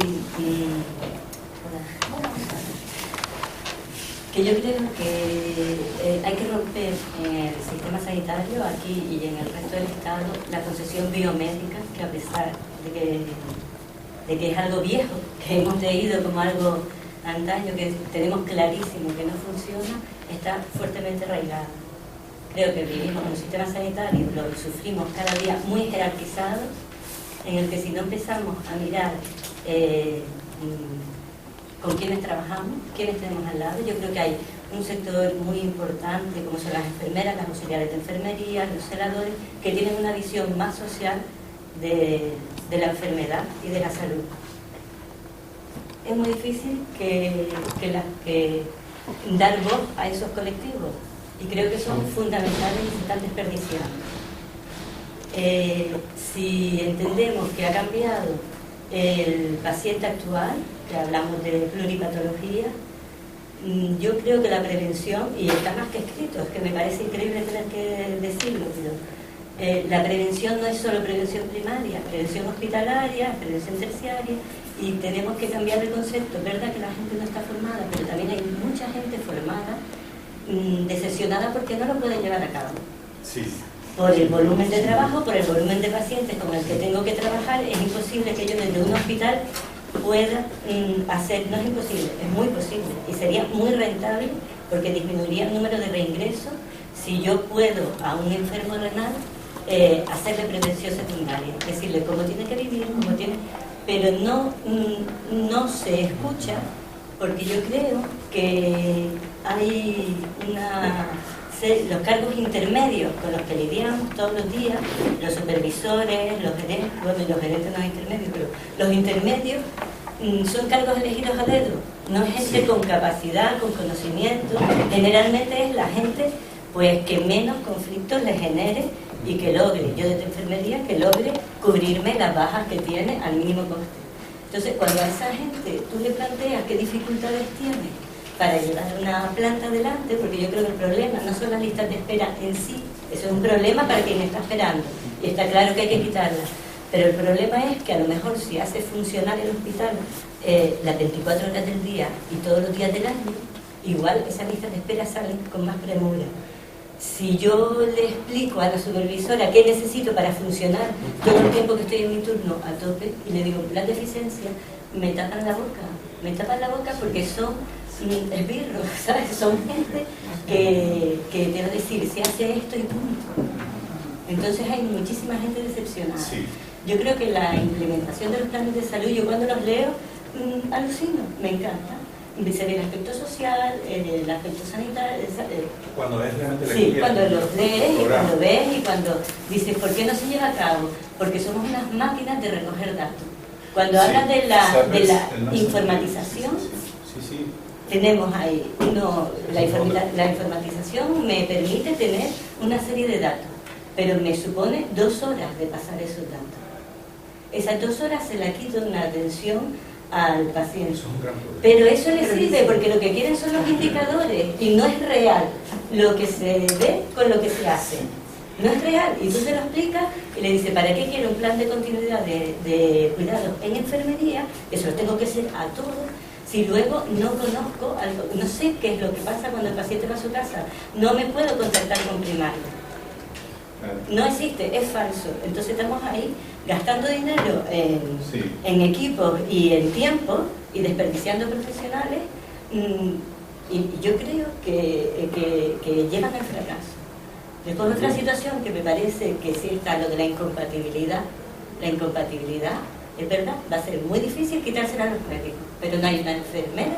que yo creo que hay que romper en el sistema sanitario aquí y en el resto del Estado la concesión biomédica, que a pesar de que es algo viejo, que hemos leído como algo antaño, que tenemos clarísimo que no funciona, está fuertemente arraigada. Creo que vivimos en un sistema sanitario, lo sufrimos cada día muy jerarquizado, en el que si no empezamos a mirar con quiénes trabajamos, quiénes tenemos al lado, yo creo que hay un sector muy importante, como son las enfermeras, las auxiliares de enfermería, los celadores, que tienen una visión más social de la enfermedad y de la salud. Es muy difícil que dar voz a esos colectivos, y creo que son fundamentales y se están desperdiciando. Si entendemos que ha cambiado el paciente actual, que hablamos de pluripatología, yo creo que la prevención, y está más que escrito, es que me parece increíble tener que decirlo, pero la prevención no es solo prevención primaria, prevención hospitalaria, prevención terciaria, y tenemos que cambiar el concepto. Es verdad que la gente no está formada, pero también hay mucha gente formada, decepcionada porque no lo pueden llevar a cabo. Sí. Por el volumen de trabajo, por el volumen de pacientes con el que tengo que trabajar, es imposible que yo desde un hospital pueda hacer, no es imposible, es muy posible, y sería muy rentable porque disminuiría el número de reingresos si yo puedo a un enfermo renal hacerle prevención secundaria, decirle cómo tiene que vivir, cómo tiene, pero no se escucha, porque yo creo que hay los cargos intermedios con los que lidiamos todos los días, los supervisores, los gerentes, bueno, los gerentes no son intermedios, pero los intermedios son cargos elegidos a dedo, no es gente con capacidad, con conocimiento, generalmente es la gente pues que menos conflictos le genere y que logre, yo desde enfermería, que logre cubrirme las bajas que tiene al mínimo coste. Entonces, cuando a esa gente tú le planteas qué dificultades tiene para llevar una planta adelante, porque yo creo que el problema no son las listas de espera en sí, eso es un problema para quien está esperando, y está claro que hay que quitarlas, pero el problema es que a lo mejor si hace funcionar el hospital las 24 horas del día y todos los días del año, igual esas listas de espera salen con más premura. Si yo le explico a la supervisora qué necesito para funcionar todo el tiempo que estoy en mi turno a tope, y le digo plan de eficiencia, me tapan la boca porque son esbirros, ¿sabes? Son gente que te va a decir, se hace esto y punto. Entonces hay muchísima gente decepcionada. Sí. Yo creo que la implementación de los planes de salud, yo cuando los leo, alucino, me encanta. Se ve el aspecto social, el aspecto sanitario. Cuando ves realmente la Sí, cuando los lees y cuando ves y cuando dices, ¿por qué no se lleva a cabo? Porque somos unas máquinas de recoger datos. Cuando hablas de la informatización, tenemos ahí, la informatización me permite tener una serie de datos, pero me supone 2 horas de pasar esos datos. Esas 2 horas se la quito una atención al paciente. Pero eso le sirve porque lo que quieren son los indicadores y no es real lo que se ve con lo que se hace. No es real. Y tú se lo explicas y le dices, ¿para qué quiero un plan de continuidad de cuidados en enfermería? Eso lo tengo que hacer a todos. Si luego no conozco algo, no sé qué es lo que pasa cuando el paciente va a su casa, no me puedo contactar con primario. No existe, es falso. Entonces estamos ahí gastando dinero en equipos y en tiempo y desperdiciando profesionales, y yo creo que llevan al fracaso. Después otra situación que me parece que sí está lo de la incompatibilidad. La incompatibilidad, es verdad, va a ser muy difícil quitársela a los médicos, pero no hay una enfermera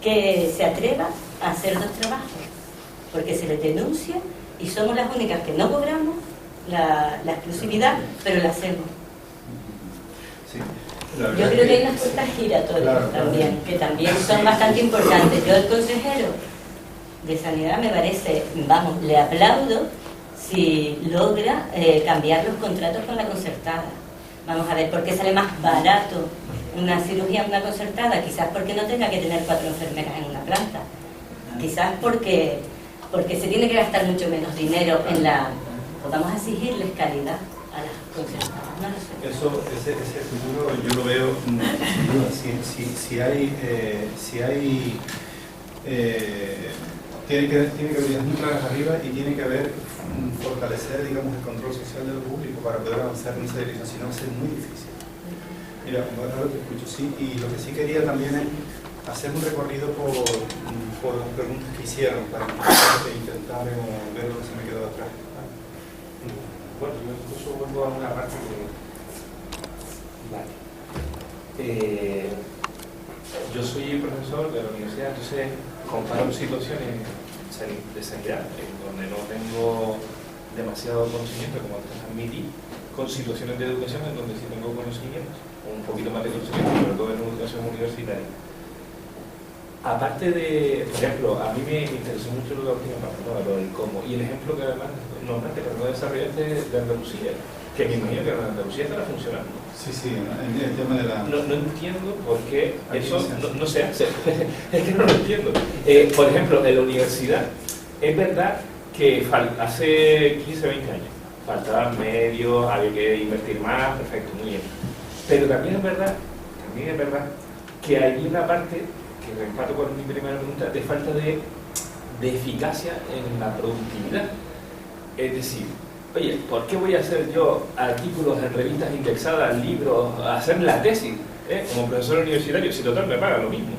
que se atreva a hacer 2 trabajos, porque se les denuncia y somos las únicas que no cobramos la exclusividad, pero la hacemos. Sí. Yo creo que hay unas puertas giratorias también, que también son bastante importantes. Yo, el consejero, de sanidad me parece, vamos, le aplaudo si logra cambiar los contratos con la concertada. Vamos a ver, ¿por qué sale más barato una cirugía en una concertada? Quizás porque no tenga que tener 4 enfermeras en una planta. Quizás porque se tiene que gastar mucho menos dinero en la... O vamos a exigirles calidad a las concertadas, no lo sé. Eso, ese futuro yo lo veo sin duda. Tiene que haber ideas muy claras arriba y tiene que haber fortalecer, digamos, el control social de lo público para poder avanzar en esa dirección, si no va a ser muy difícil. Mira, ahora te escucho, sí, y lo que sí quería también es hacer un recorrido por las preguntas que hicieron para intentar ver lo que se me quedó atrás. Bueno, yo incluso vuelvo a una parte que... Vale. Yo soy profesor de la universidad, entonces comparo situaciones de sanidad en donde no tengo demasiado conocimiento, como antes admití, con situaciones de educación en donde sí tengo conocimiento, un poquito más de conocimiento, sobre todo en educación universitaria. Aparte de, por ejemplo, a mí me interesó mucho la última parte, ¿no? Lo del cómo, y el ejemplo que además nombraste, pero no desarrollaste, de Andalucía, que me imagino que en Andalucía estará funcionando. Sí, el tema de la... No entiendo por qué eso no se hace. Es que no lo entiendo. Por ejemplo, en la universidad, es verdad que hace 15, 20 años faltaban medios, había que invertir más, perfecto, muy bien. Pero también es verdad que hay una parte, que reparto con mi primera pregunta, de falta de eficacia en la productividad. Es decir, oye, ¿por qué voy a hacer yo artículos en revistas indexadas, libros, hacer la tesis como profesor universitario si total me pagan lo mismo?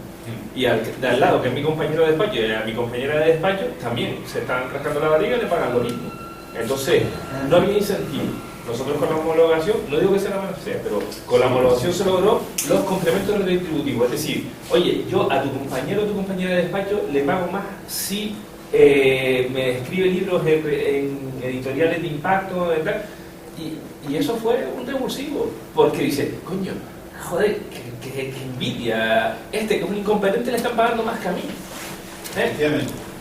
Y de al lado, que es mi compañero de despacho y a mi compañera de despacho, también se están rascando la barriga y le pagan lo mismo. Entonces, no había incentivo. Nosotros con la homologación, no digo que sea la panacea, pero con la homologación se logró los complementos retributivos. Es decir, oye, yo a tu compañero o tu compañera de despacho le pago más si me escribe libros en editoriales de impacto, ¿verdad? Y eso fue un revulsivo, porque dice, coño, joder, que envidia, que es un incompetente le están pagando más que a mí.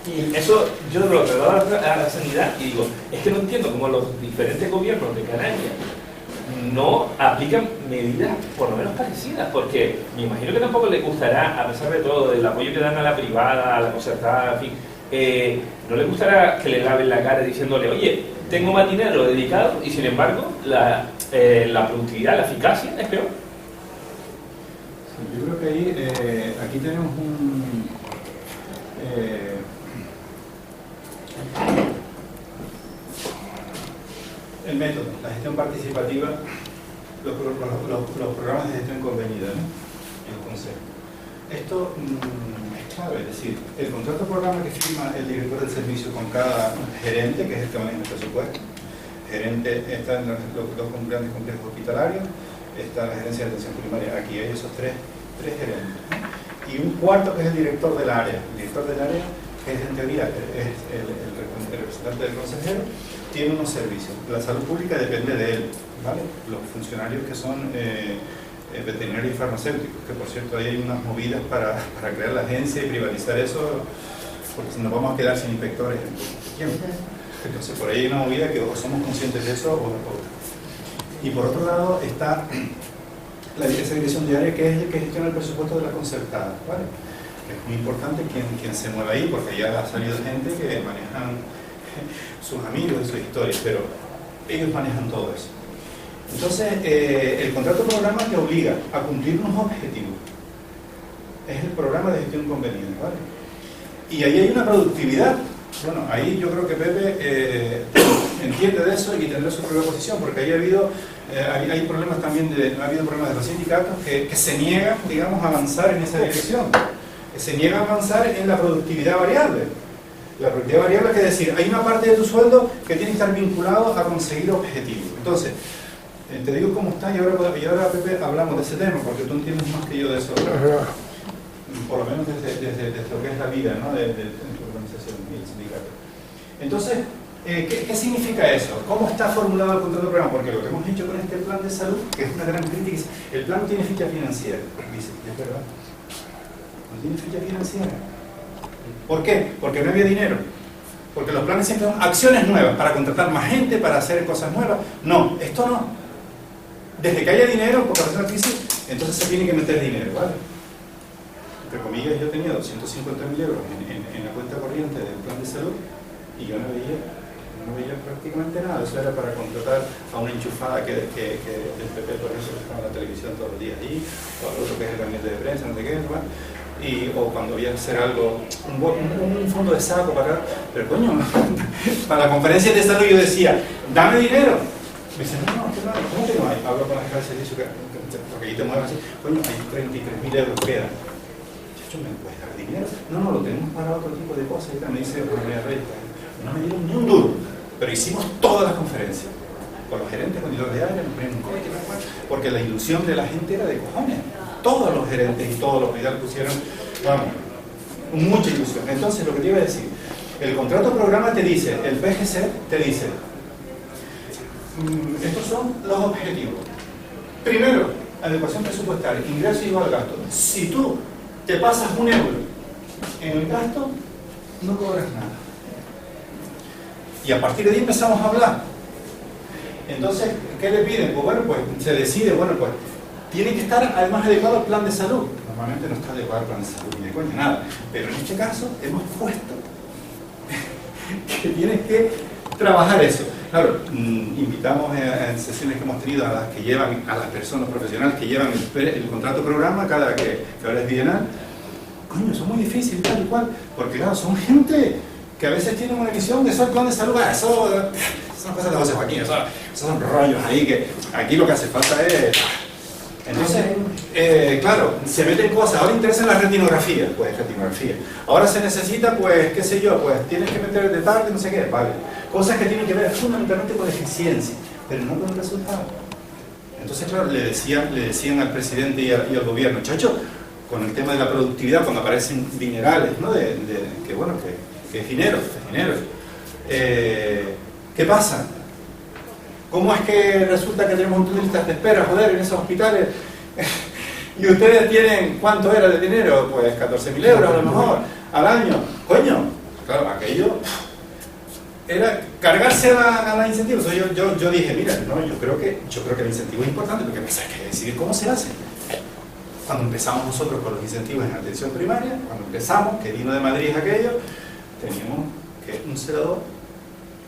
Y eso yo lo traslado a la sanidad y digo, es que no entiendo cómo los diferentes gobiernos de Canarias no aplican medidas por lo menos parecidas, porque me imagino que tampoco les gustará, a pesar de todo, del apoyo que dan a la privada, a la concertada, en fin, no les gustará que le laven la cara diciéndole, oye, tengo más dinero dedicado y sin embargo la productividad, la eficacia es peor. Yo creo que ahí, aquí tenemos el método, la gestión participativa, los programas de gestión convenida, ¿no? Y los consejos. Esto es clave, es decir, el contrato programa que firma el director del servicio con cada gerente, que es el que maneja el presupuesto. Gerente está en los dos grandes complejos hospitalarios, está la gerencia de atención primaria, aquí hay esos tres gerentes, ¿no? Y un cuarto que es el director del área. El director del área, que es en teoría es el representante del consejero, tiene unos servicios. La salud pública depende de él, ¿vale? Los funcionarios que son veterinarios y farmacéuticos, que por cierto ahí hay unas movidas para crear la agencia y privatizar eso, porque si nos vamos a quedar sin inspectores en poco tiempo. Entonces por ahí hay una movida que o somos conscientes de eso o y por otro lado está esa dirección diaria que es el que gestiona el presupuesto de la concertada, ¿vale? Es muy importante quien se mueva ahí, porque ya ha salido gente que manejan sus amigos y sus historias, pero ellos manejan todo eso. Entonces, el contrato programa te obliga a cumplir unos objetivos. Es el programa de gestión convenida, ¿vale? Y ahí hay una productividad. Bueno, ahí yo creo que Pepe entiende de eso y tendrá su propia posición, porque ahí ha habido hay problemas también ha habido problemas de los sindicatos que se niegan, digamos, a avanzar en esa dirección. Se niegan a avanzar en la productividad variable. La productividad variable es decir, hay una parte de tu sueldo que tiene que estar vinculado a conseguir objetivos. Entonces, te digo cómo está y ahora Pepe, hablamos de ese tema, porque tú entiendes más que yo de eso, por lo menos desde lo que es la vida, ¿no? de tu organización y el sindicato. Entonces, ¿qué significa eso? ¿Cómo está formulado el contrato de programa? Porque lo que hemos hecho con este plan de salud, que es una gran crítica, es el plan tiene ficha financiera, dice, es verdad. No tiene ficha financiera. ¿Por qué? Porque no había dinero. Porque los planes siempre son acciones nuevas, para contratar más gente, para hacer cosas nuevas. No, esto no. Desde que haya dinero, porque aparece la crisis, entonces se tiene que meter dinero, ¿vale? Entre comillas, yo tenía 250.000 euros en la cuenta corriente del plan de salud y yo no veía prácticamente nada. Eso era para contratar a una enchufada que del PP, por eso estaba en la televisión todos los días allí, o al otro que es el gabinete de prensa, no sé qué, ¿no? O cuando había que hacer algo, un fondo de saco para... Pero coño, para la conferencia de salud yo decía, dame dinero. Me dicen, no, ¿cómo que no hay? Hablo con la jefa de servicio, porque ahí te mueves así, coño, hay 33.000 euros quedan. ¿Me puedes dar dinero? No, lo tenemos para otro tipo de cosas. Y me dice María Reyes, no me dieron ni un duro, pero hicimos todas las conferencias con los gerentes, con directores de área, porque la ilusión de la gente era de cojones. Todos los gerentes y todos los hospitales pusieron, vamos, mucha ilusión. Entonces, lo que te iba a decir, el contrato programa te dice, el PGC te dice, estos son los objetivos. Primero, adecuación presupuestaria, ingreso igual al gasto. Si tú te pasas €1 en el gasto, no cobras nada. Y a partir de ahí empezamos a hablar. Entonces, ¿qué le piden? Pues bueno, pues se decide, bueno, pues tiene que estar además adecuado al plan de salud. Normalmente no está adecuado al plan de salud, ni de coña, nada. Pero en este caso hemos puesto que tienes que trabajar eso. Claro, invitamos en sesiones que hemos tenido a las que llevan, a las personas profesionales que llevan el contrato programa, cada que ahora es bienal. Coño, son muy difíciles, tal y cual, porque claro, son gente que a veces tienen una visión de eso el plan de salud, eso son cosas de José Joaquín, esos son rollos ahí que aquí lo que hace falta es... Entonces, claro, se meten cosas, ahora interesa la retinografía, pues retinografía. Ahora se necesita, pues, qué sé yo, pues tienes que meter de tarde, no sé qué, vale. Cosas que tienen que ver fundamentalmente con eficiencia, pero no con el resultado. Entonces, claro, le decían al presidente y al gobierno, chacho, con el tema de la productividad, cuando aparecen dinerales, ¿no? Que bueno, que es dinero, es dinero. ¿Qué pasa? ¿Cómo es que resulta que tenemos un listas de espera, joder, en esos hospitales? Y ustedes tienen, ¿cuánto era de dinero? Pues 14.000 euros a lo mejor, al año. Coño, claro, aquello era cargarse a la incentivos. Yo dije, mira, no, yo creo que el incentivo es importante, porque hay que decidir cómo se hace. Cuando empezamos nosotros con los incentivos en atención primaria, cuando empezamos, que vino de Madrid aquello, teníamos que un celador,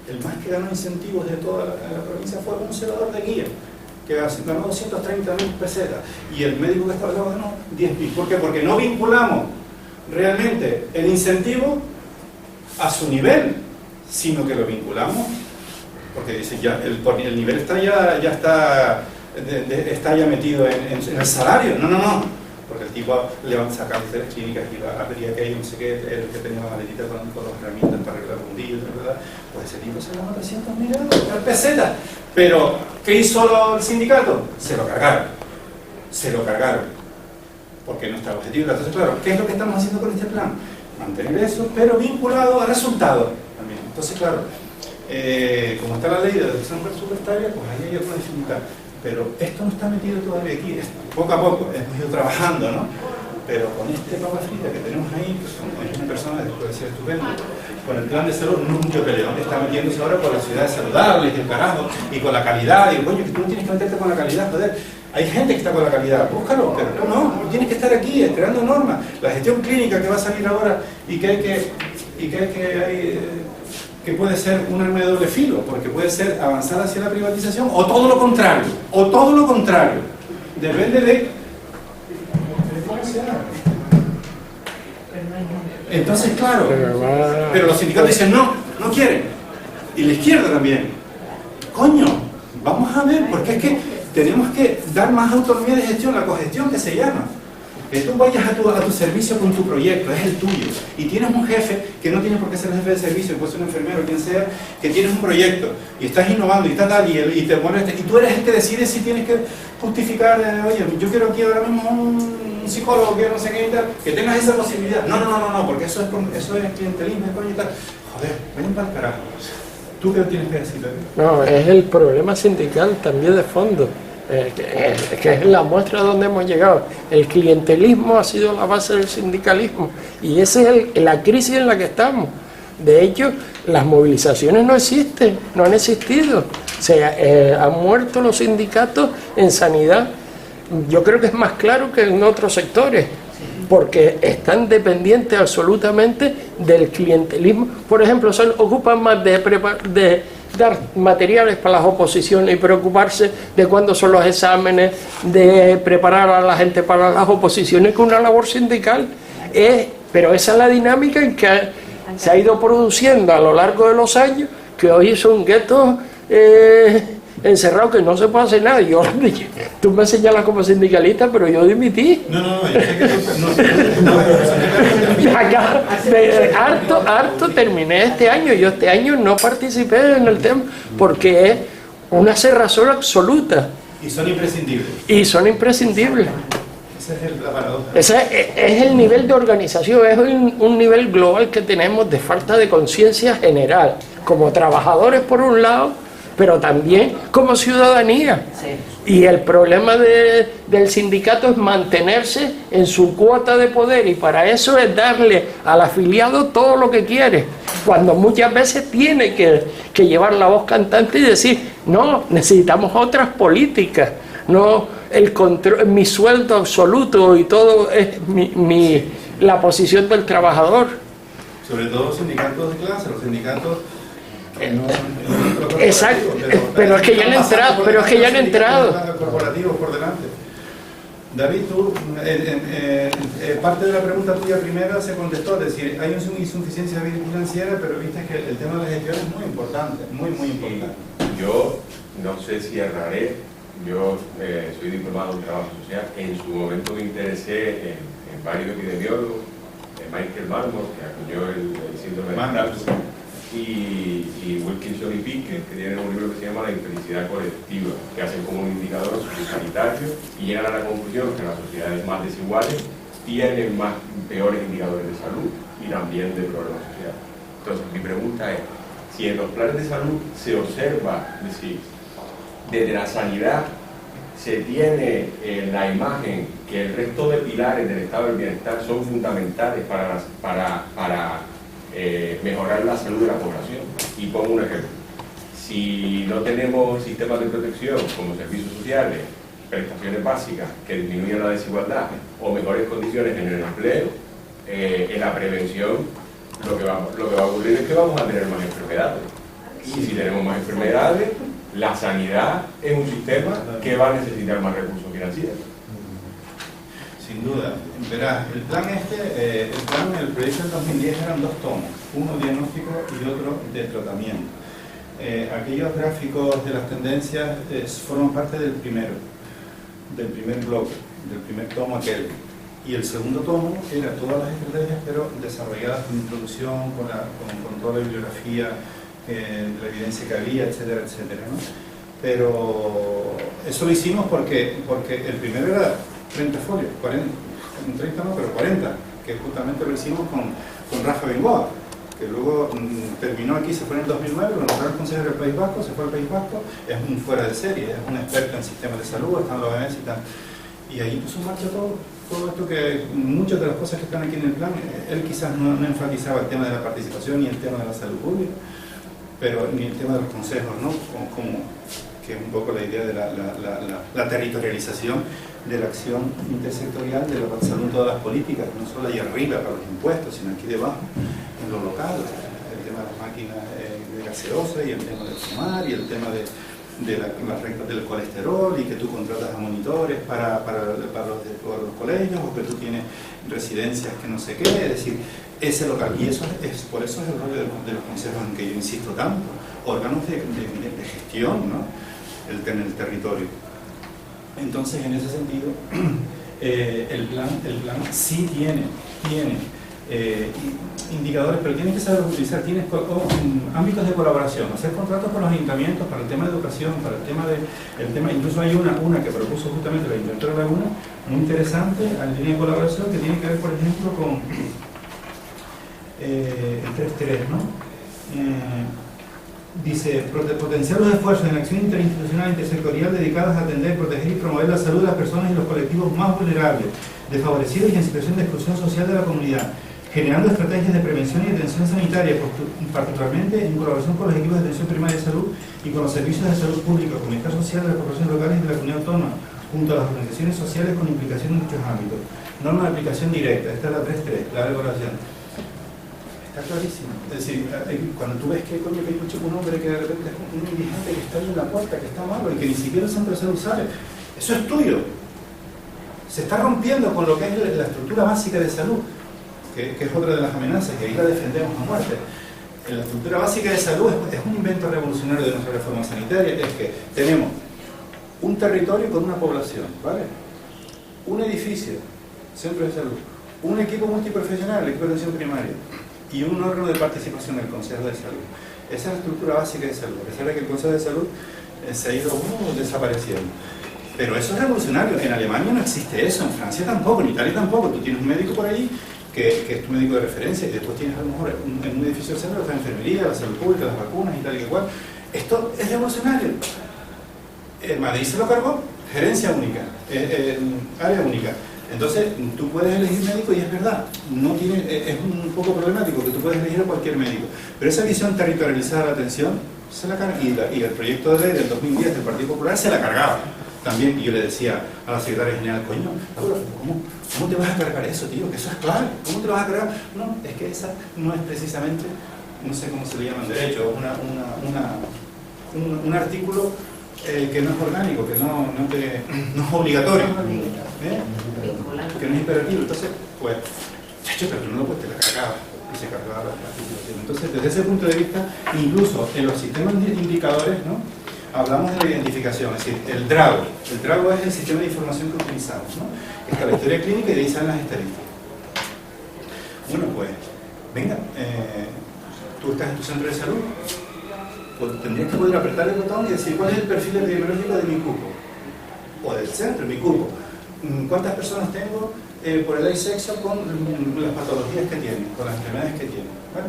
el más que ganó incentivos de toda la provincia fue un celador de guía, que ganó 230.000 pesetas, y el médico que estaba ganando ganó 10.000. ¿Por qué? Porque no vinculamos realmente el incentivo a su nivel, sino que lo vinculamos, porque dice ya el nivel está está ya metido en el salario. No, porque el tipo le van a sacar de las clínicas y va a pedir aquello, no sé qué, el que tenía la maletita con las herramientas para arreglar un día, ¿verdad? Pues ese tipo se ganó 300.000 pesetas. Pero, ¿qué hizo el sindicato? Se lo cargaron. Porque no está el objetivo. Entonces, claro, ¿qué es lo que estamos haciendo con este plan? Mantener eso, pero vinculado a resultados también. Entonces, claro, como está la ley de deducción presupuestaria, pues ahí hay otra dificultad. Pero esto no está metido todavía aquí, poco a poco hemos ido trabajando, ¿no? Pero con este papa frita que tenemos ahí, pues es una persona que puede ser estupendo. Con el plan de salud, mucho peleón que está metiéndose ahora con las ciudades saludables, y el carajo, y con la calidad. Y coño, que tú no tienes que meterte con la calidad, joder. Hay gente que está con la calidad, búscalo, pero tú no tienes que estar aquí, creando normas. La gestión clínica que va a salir ahora y que puede ser un arma de doble filo, porque puede ser avanzar hacia la privatización o todo lo contrario, depende de cómo se haga. Entonces, claro, pero los sindicatos dicen no quieren, y la izquierda también. Coño, vamos a ver, porque es que tenemos que dar más autonomía de gestión, la cogestión que se llama. Que tú vayas a tu servicio con tu proyecto, es el tuyo, y tienes un jefe que no tiene por qué ser el jefe de servicio, puede ser un enfermero, quien sea, que tienes un proyecto y estás innovando y tal, y te pones, y tú eres el que decide si tienes que justificar, oye, yo quiero aquí ahora mismo un psicólogo, que no sé qué y tal, que tengas esa posibilidad. No, porque eso es clientelismo y tal. Joder, ven para el carajo. ¿Tú qué tienes que decir? No, es el problema sindical también de fondo. que es la muestra de donde hemos llegado. El clientelismo ha sido la base del sindicalismo y esa es la crisis en la que estamos. De hecho, las movilizaciones no existen, no han existido. Han muerto los sindicatos en sanidad. Yo creo que es más claro que en otros sectores, porque están dependientes absolutamente del clientelismo. Por ejemplo, se ocupan más de dar materiales para las oposiciones y preocuparse de cuándo son los exámenes, de preparar a la gente para las oposiciones, que una labor sindical. Pero esa es la dinámica en que se ha ido produciendo a lo largo de los años, que hoy es un gueto encerrado que no se puede hacer nada. Tú me señalas como sindicalista, pero yo dimití. No, yo sé que harto terminé este año. Yo este año no participé en el tema porque es una cerrazón absoluta. Y son imprescindibles. Esa es la paradoja. Ese es el nivel de organización, es un nivel global que tenemos de falta de conciencia general, como trabajadores por un lado, pero también como ciudadanía. Sí. Y el problema del sindicato es mantenerse en su cuota de poder, y para eso es darle al afiliado todo lo que quiere, cuando muchas veces tiene que llevar la voz cantante y decir, no, necesitamos otras políticas, no el control, mi sueldo absoluto y todo es la posición del trabajador. Sobre todo los sindicatos de clase, los sindicatos que no... Exacto, pero es que ya han entrado. Corporativos por delante. David, tú, parte de la pregunta tuya primera se contestó, es decir, hay una insuficiencia financiera, pero viste que el tema de la gestión es muy importante, muy importante. Yo no sé si erraré. Yo soy diplomado en trabajo social. En su momento me interesé en varios epidemiólogos, Michael Marmot, que acuñó el síndrome de Marmot, y Wilkinson y Pickett, que tienen un libro que se llama La infelicidad colectiva, que hacen como un indicador sanitario y llegan a la conclusión que las sociedades más desiguales tienen peores indicadores de salud y también de problemas sociales. Entonces, mi pregunta es, si en los planes de salud se observa, es decir, desde la sanidad se tiene la imagen que el resto de pilares del estado del bienestar son fundamentales para mejorar la salud de la población. Y pongo un ejemplo. Si no tenemos sistemas de protección como servicios sociales, prestaciones básicas que disminuyan la desigualdad o mejores condiciones en el empleo, en la prevención, lo que va a ocurrir es que vamos a tener más enfermedades. Y si tenemos más enfermedades, la sanidad es un sistema que va a necesitar más recursos financieros. Sin duda. Verás, el proyecto del 2010 eran 2 tomos, uno diagnóstico y otro de tratamiento. Aquellos gráficos de las tendencias forman parte del primer bloque, del primer tomo aquel. Y el segundo tomo era todas las estrategias, pero desarrolladas con introducción, con toda la bibliografía, de la evidencia que había, etcétera, etcétera, ¿no? Pero eso lo hicimos porque el primero era 30 folios, 40, 30 no, pero 40, que justamente lo hicimos con Rafa Bengoa, que luego terminó aquí, se fue en el 2009, lo nombró el consejero del País Vasco, se fue al País Vasco, es un fuera de serie, es un experto en sistemas de salud, está en la OMS y tal. Y ahí puso en marcha todo esto, que muchas de las cosas que están aquí en el plan, él quizás no enfatizaba el tema de la participación ni el tema de la salud pública, pero ni el tema de los consejos, ¿no? Como que es un poco la idea de la territorialización de la acción intersectorial de la salud en todas las políticas, no solo ahí arriba para los impuestos, sino aquí debajo, en lo local, el tema de las máquinas de gaseosa y el tema del fumar y el tema de las rentas del colesterol y que tú contratas a monitores para los colegios o que tú tienes residencias que no sé qué, es decir, ese local. Y eso por eso es el rol de los consejos en que yo insisto tanto, órganos de gestión, ¿no? En el territorio. Entonces, en ese sentido, el plan sí tiene indicadores, pero tiene que saber utilizar, tiene ámbitos de colaboración, hacer contratos con los ayuntamientos para el tema de educación, para el tema incluso hay una que propuso justamente la Ayuntamiento de Laguna, muy interesante, en línea de colaboración, que tiene que ver, por ejemplo, con el 3-3, ¿no? dice, potenciar los esfuerzos en la acción interinstitucional e intersectorial dedicados a atender, proteger y promover la salud de las personas y los colectivos más vulnerables, desfavorecidos y en situación de exclusión social de la comunidad, generando estrategias de prevención y atención sanitaria, particularmente en colaboración con los equipos de atención primaria de salud y con los servicios de salud pública, comunidad social de las corporaciones locales y de la comunidad autónoma, junto a las organizaciones sociales con implicación en dichos ámbitos. Norma de aplicación directa, esta es la 3.3, la regulación. Está clarísimo. Es decir, cuando tú ves que coño que hay un hombre que de repente es un indigente que está ahí en la puerta, que está malo y que ni siquiera el centro de salud sabe, eso es tuyo. Se está rompiendo con lo que es la estructura básica de salud, que es otra de las amenazas, que ahí la defendemos a muerte. La estructura básica de salud es un invento revolucionario de nuestra reforma sanitaria, es que tenemos un territorio con una población, ¿vale? Un edificio, centro de salud, un equipo multiprofesional, el equipo de atención primaria, y un órgano de participación del Consejo de Salud. Esa es la estructura básica de salud, a pesar de que el Consejo de Salud se ha ido desapareciendo. Pero eso es revolucionario. En Alemania no existe eso, en Francia tampoco, en Italia tampoco. Tú tienes un médico por ahí que es tu médico de referencia y después tienes a lo mejor en un edificio del centro la enfermería, la salud pública, las vacunas y tal y cual. Esto es revolucionario. Madrid se lo cargó, gerencia única, área única. Entonces, tú puedes elegir médico y es verdad, no tiene, es un poco problemático que tú puedes elegir a cualquier médico. Pero esa visión territorializada de la atención se la carga, y el proyecto de ley del 2010 del Partido Popular se la cargaba también. Y yo le decía a la secretaria general, coño, ¿cómo te vas a cargar eso, tío? Que eso es clave, ¿cómo te lo vas a cargar? No, es que esa no es precisamente, no sé cómo se le llama en derecho, un artículo que no es orgánico, que no es obligatorio, que no es imperativo. Entonces, pues, pero tú no lo puedes, te la cargaba y se cargaba la situación. Entonces, desde ese punto de vista, incluso en los sistemas de indicadores, ¿no?, hablamos de la identificación, es decir, el DRAGO. El DRAGO es el sistema de información que utilizamos, ¿no? Está la historia clínica y de ahí salen las estadísticas. Bueno, pues, venga, tú estás en tu centro de salud, pues tendrías que poder apretar el botón y decir cuál es el perfil epidemiológico de mi cupo, o del centro, mi cupo. ¿Cuántas personas tengo por edad y sexo con las patologías que tienen, con las enfermedades que tienen? ¿Vale?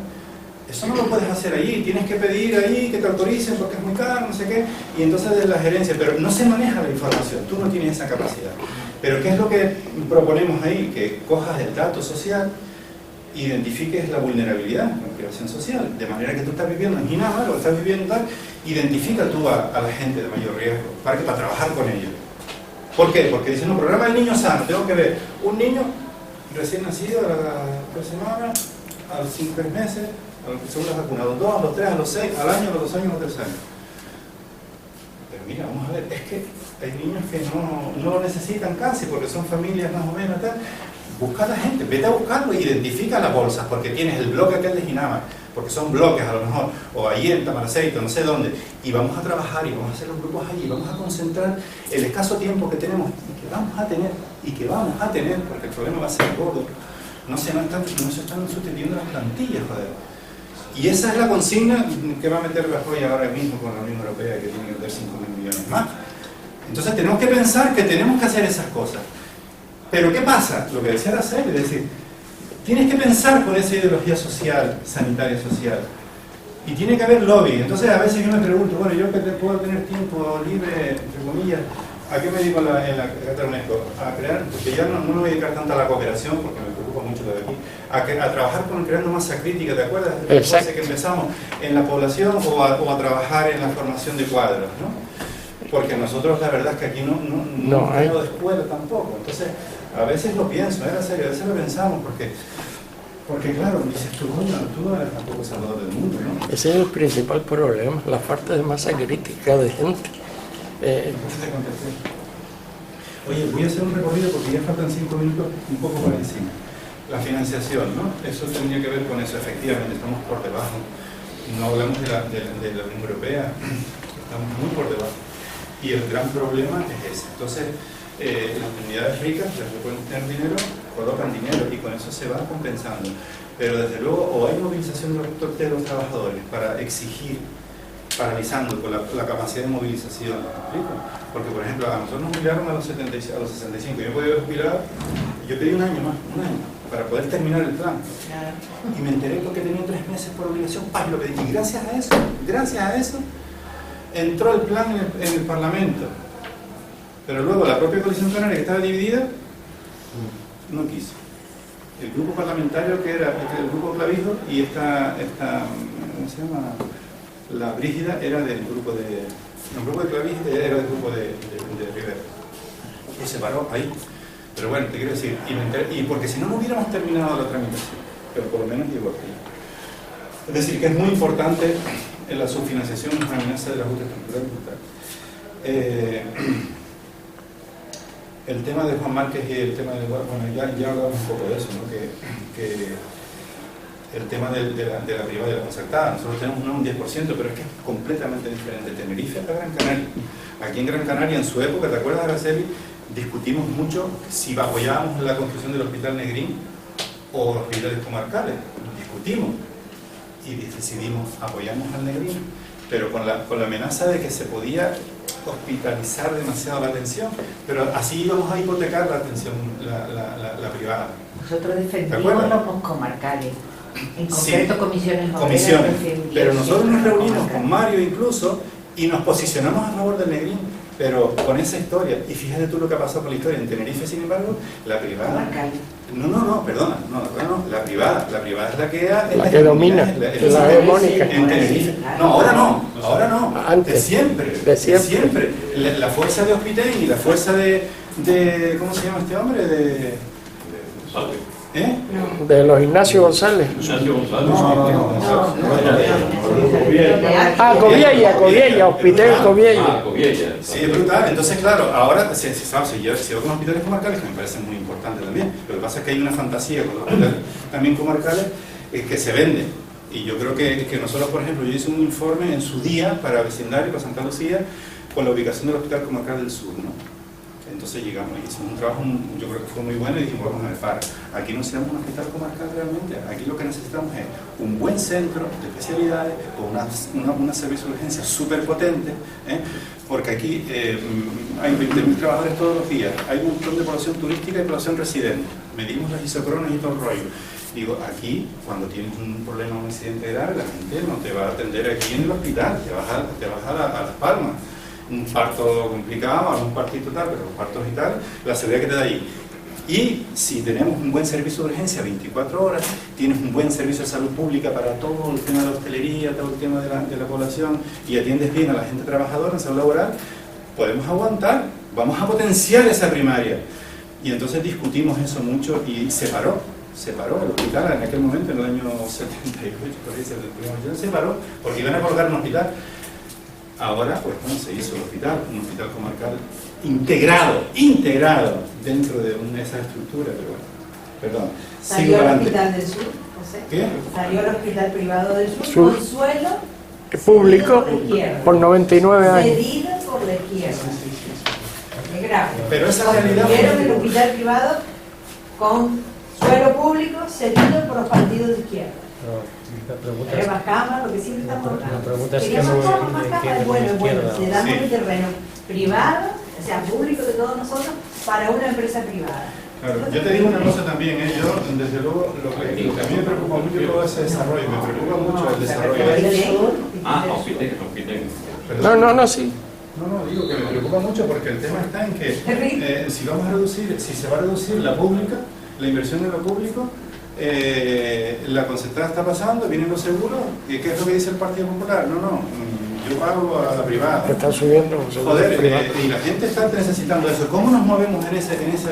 Eso no lo puedes hacer allí, tienes que pedir ahí que te autoricen porque es muy caro, no sé qué, y entonces de la gerencia, pero no se maneja la información, tú no tienes esa capacidad. Pero ¿qué es lo que proponemos ahí? Que cojas el dato social, identifiques la vulnerabilidad, la privación social, de manera que tú estás viviendo en Ginama, o estás viviendo tal, identifica tú a la gente de mayor riesgo, para trabajar con ellos. ¿Por qué? Porque dicen, no, programa del niño sano, tengo que ver un niño recién nacido a las 3 semanas, a los 5 meses, según las vacunas, a los 2, a los 3, a los 6, al año, a los 2 años, a los 3 años. Pero mira, vamos a ver, es que hay niños que no lo necesitan casi, porque son familias más o menos tal. Busca a la gente, vete a buscarlo, identifica las bolsas, porque tienes el bloque aquel de Ginama, porque son bloques a lo mejor, o ahí en Tamaraceite, no sé dónde, y vamos a trabajar y vamos a hacer los grupos allí, vamos a concentrar el escaso tiempo que tenemos y que vamos a tener, porque el problema va a ser gordo. No se están sustituyendo las plantillas, joder. Y esa es la consigna que va a meter Rajoy ahora mismo con la Unión Europea, que tiene que meter 5.000 millones más. Entonces tenemos que pensar que tenemos que hacer esas cosas. Pero ¿qué pasa? Lo que decía Araceli, es decir, tienes que pensar con esa ideología social, sanitaria social, y tiene que haber lobby. Entonces a veces yo me pregunto, bueno, yo que puedo tener tiempo libre, entre comillas, ¿a qué me dedico en la UNESCO? A crear, porque ya no me voy a dedicar tanto a la cooperación, porque me preocupa mucho lo de aquí, a trabajar con creando masa crítica, ¿te acuerdas? Desde que empezamos en la población o a trabajar en la formación de cuadros, ¿no? Porque nosotros la verdad es que aquí no hay de escuela tampoco. Entonces, a veces lo pienso, era serio, a veces lo pensamos, porque claro, dices tú no eres tampoco salvador del mundo, ¿no? Ese es el principal problema, la falta de masa crítica de gente. Oye, voy a hacer un recorrido porque ya faltan 5 minutos, un poco por encima. La financiación, ¿no? Eso tendría que ver con eso, efectivamente, estamos por debajo. No hablamos de la Unión Europea, estamos muy por debajo. Y el gran problema es ese. Entonces, las comunidades ricas, las que pueden tener dinero, colocan dinero y con eso se va compensando. Pero desde luego, o hay movilización de los trabajadores para exigir, paralizando con la capacidad de movilización, ¿explico? Porque, por ejemplo, a nosotros nos jubilaron a los 65, yo he podido jubilar, yo pedí un año más, un año. para poder terminar el plan. Y me enteré porque tenía 3 meses por obligación, lo pedí. Y gracias a eso, entró el plan en el Parlamento. Pero luego la propia coalición canaria, que estaba dividida, no quiso. El grupo parlamentario, que era el grupo Clavijo, y esta ¿cómo se llama? La Brígida era del grupo de... El grupo de Clavijo era del grupo de Rivera. Y se paró ahí. Pero bueno, te quiero decir, y porque si no, no hubiéramos terminado la tramitación, pero por lo menos llegó aquí. Es decir, que es muy importante en la subfinanciación y la amenaza del ajuste estructural brutal. El tema de Juan Márquez y el tema del bueno, ya hablamos un poco de eso, ¿no? Que el tema de la privada y la concertada, nosotros tenemos un 10%, pero es que es completamente diferente. Tenerife a Gran Canaria. Aquí en Gran Canaria, en su época, ¿te acuerdas, Araceli? Discutimos mucho si apoyábamos la construcción del Hospital Negrín o los hospitales comarcales. Discutimos y decidimos apoyamos al Negrín, pero con la amenaza de que se podía hospitalizar demasiado la atención, pero así íbamos a hipotecar la atención, la privada. Nosotros defendimos los comarcales, en concreto sí, comisiones, pero nosotros nos reunimos con Mario incluso y nos posicionamos a favor del Negrín, pero con esa historia. Y fíjate tú lo que ha pasado con la historia en Tenerife, sin embargo, la privada... Perdona, la privada es la que domina, es la hegemónica. En Tenerife. No, ahora no. Antes. De siempre. La fuerza de Hospitén y la fuerza de ¿cómo se llama este hombre? De los Ignacio González. Coviella, Hospital Coviella. Sí, es brutal. Entonces, claro, ahora se va con hospitales comarcales, que me parece muy importante también. Lo que pasa es que hay una fantasía con los hospitales también comarcales que se vende. Y yo creo que nosotros, por ejemplo, yo hice un informe en su día para vecindario, para Santa Lucía, con la ubicación del Hospital Comarcal del Sur, ¿no? Entonces llegamos y hicimos un trabajo, yo creo que fue muy bueno y dijimos, vamos a ver, aquí no necesitamos un hospital comarcal realmente, aquí lo que necesitamos es un buen centro de especialidades con una servicio de urgencia súper potente, porque aquí hay 20.000 trabajadores todos los días, hay un montón de población turística y población residente, medimos las isocronas y todo el rollo. Digo, aquí, cuando tienes un problema, un accidente grave, la gente no te va a atender aquí en el hospital, te vas a Las Palmas. Un parto complicado, algún partito tal, pero los partos y tal, la seguridad que te da ahí. Y si tenemos un buen servicio de urgencia 24 horas, tienes un buen servicio de salud pública para todo el tema de la hostelería, todo el tema de la población, y atiendes bien a la gente trabajadora en salud laboral, podemos aguantar, vamos a potenciar esa primaria. Y entonces discutimos eso mucho y se paró el hospital en aquel momento, en el año 78, se paró, porque iban a colocar un hospital. Ahora, pues bueno, se hizo un hospital comarcal integrado dentro de esa estructura, pero bueno, perdón. ¿Salió el Hospital del Sur, José? ¿Qué? Salió el Hospital Privado del Sur. Con suelo público por 99 años. Cedido por la izquierda. Es grave. Pero esa realidad... Vieron el hospital privado con suelo público cedido por los partidos de izquierda. Pero más cama, lo que siempre estamos hablando. La pregunta es que Queríamos no más cama, bueno, le damos el terreno privado, o sea, público de todos nosotros, para una empresa privada. Claro, yo te digo una cosa también, yo desde luego lo que a mí me preocupa mucho es todo ese desarrollo, me preocupa mucho el desarrollo. No, sí. No, digo que me preocupa mucho porque el tema está en que si se va a reducir la pública, la inversión en lo público, la concertada está pasando, vienen los seguros, ¿qué es lo que dice el Partido Popular? Yo pago a la privada. Está subiendo. Joder, y la gente está necesitando eso. ¿Cómo nos movemos en esa? Es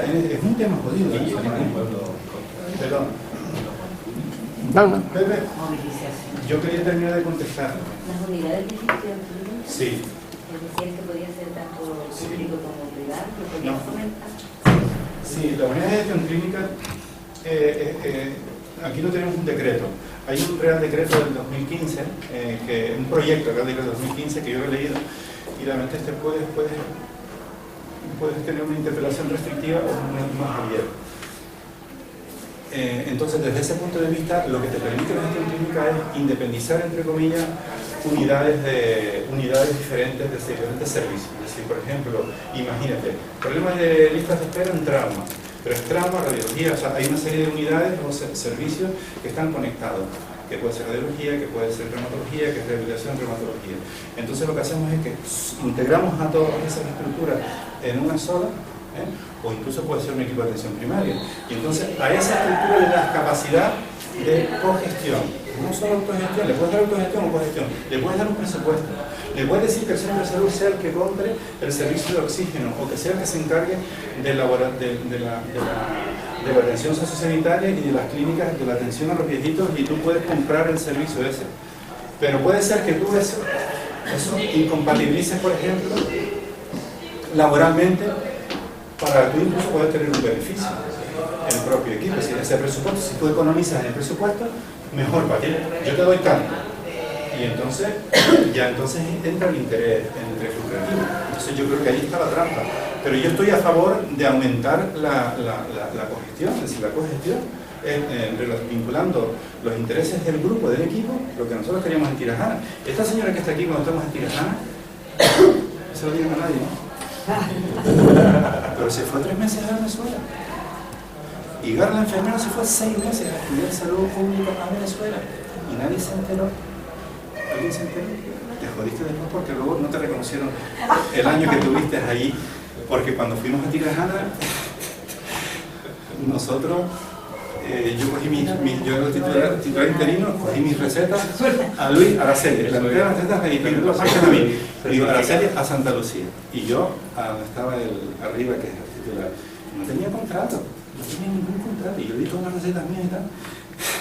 un tema jodido. Perdón. No. Pepe, yo quería terminar de contestar. Las unidades de gestión clínica. Sí. Es decir, que podía ser tanto público como privado, ¿lo podías comentar? Sí, la unidad de gestión clínica, aquí no tenemos un decreto. Hay un Real Decreto del 2015, un proyecto Real Decreto del 2015 que yo he leído, y realmente puedes tener una interpretación restrictiva o más abierta. Entonces, desde ese punto de vista, lo que te permite la gestión clínica es independizar, entre comillas, unidades diferentes de diferentes servicios. Es decir, por ejemplo, imagínate, problemas de listas de espera en trauma, pero es trauma, radiología, o sea, hay una serie de unidades o servicios que están conectados, que puede ser radiología, que puede ser reumatología, que es rehabilitación, reumatología. Entonces lo que hacemos es que integramos a todas esas estructuras en una sola, o incluso puede ser un equipo de atención primaria. Y entonces a esa estructura le das capacidad de cogestión, no solo autogestión, le puedes dar autogestión o cogestión, le puedes dar un presupuesto, le puedes decir que el centro de salud sea el que compre el servicio de oxígeno o que sea el que se encargue de la atención sociosanitaria y de las clínicas de la atención a los viejitos, y tú puedes comprar el servicio ese. Pero puede ser que tú eso incompatibilices, por ejemplo, laboralmente, para tú incluso poder tener un beneficio en el propio equipo. Es decir, ese presupuesto, si tú economizas en el presupuesto, mejor para ti. Yo te doy tanto. Y entonces entra el interés lucrativo. Entonces yo creo que ahí está la trampa. Pero yo estoy a favor de aumentar la cogestión, es decir, la cogestión, vinculando los intereses del grupo, del equipo, lo que nosotros queríamos en Tirajana. Esta señora que está aquí cuando estamos en Tirajana, no se lo digan a nadie, ¿no? Pero se fue 3 meses a Venezuela. Y Gar, la enfermera, se fue 6 meses a estudiar salud pública a Venezuela. Y nadie se enteró. ¿Alguien se enteró? Te jodiste después porque luego no te reconocieron el año que tuviste ahí. Porque cuando fuimos a Tirajana, nosotros, yo cogí yo era titular interino, cogí mis recetas a Luis Araceli. La primera de las recetas me dijeron, lo sacan a mí. Digo, Araceli a Santa Lucía. Y yo, a donde estaba arriba, que es el titular, no tenía contrato, no tenía ningún contrato. Y yo di todas las recetas mías y tal.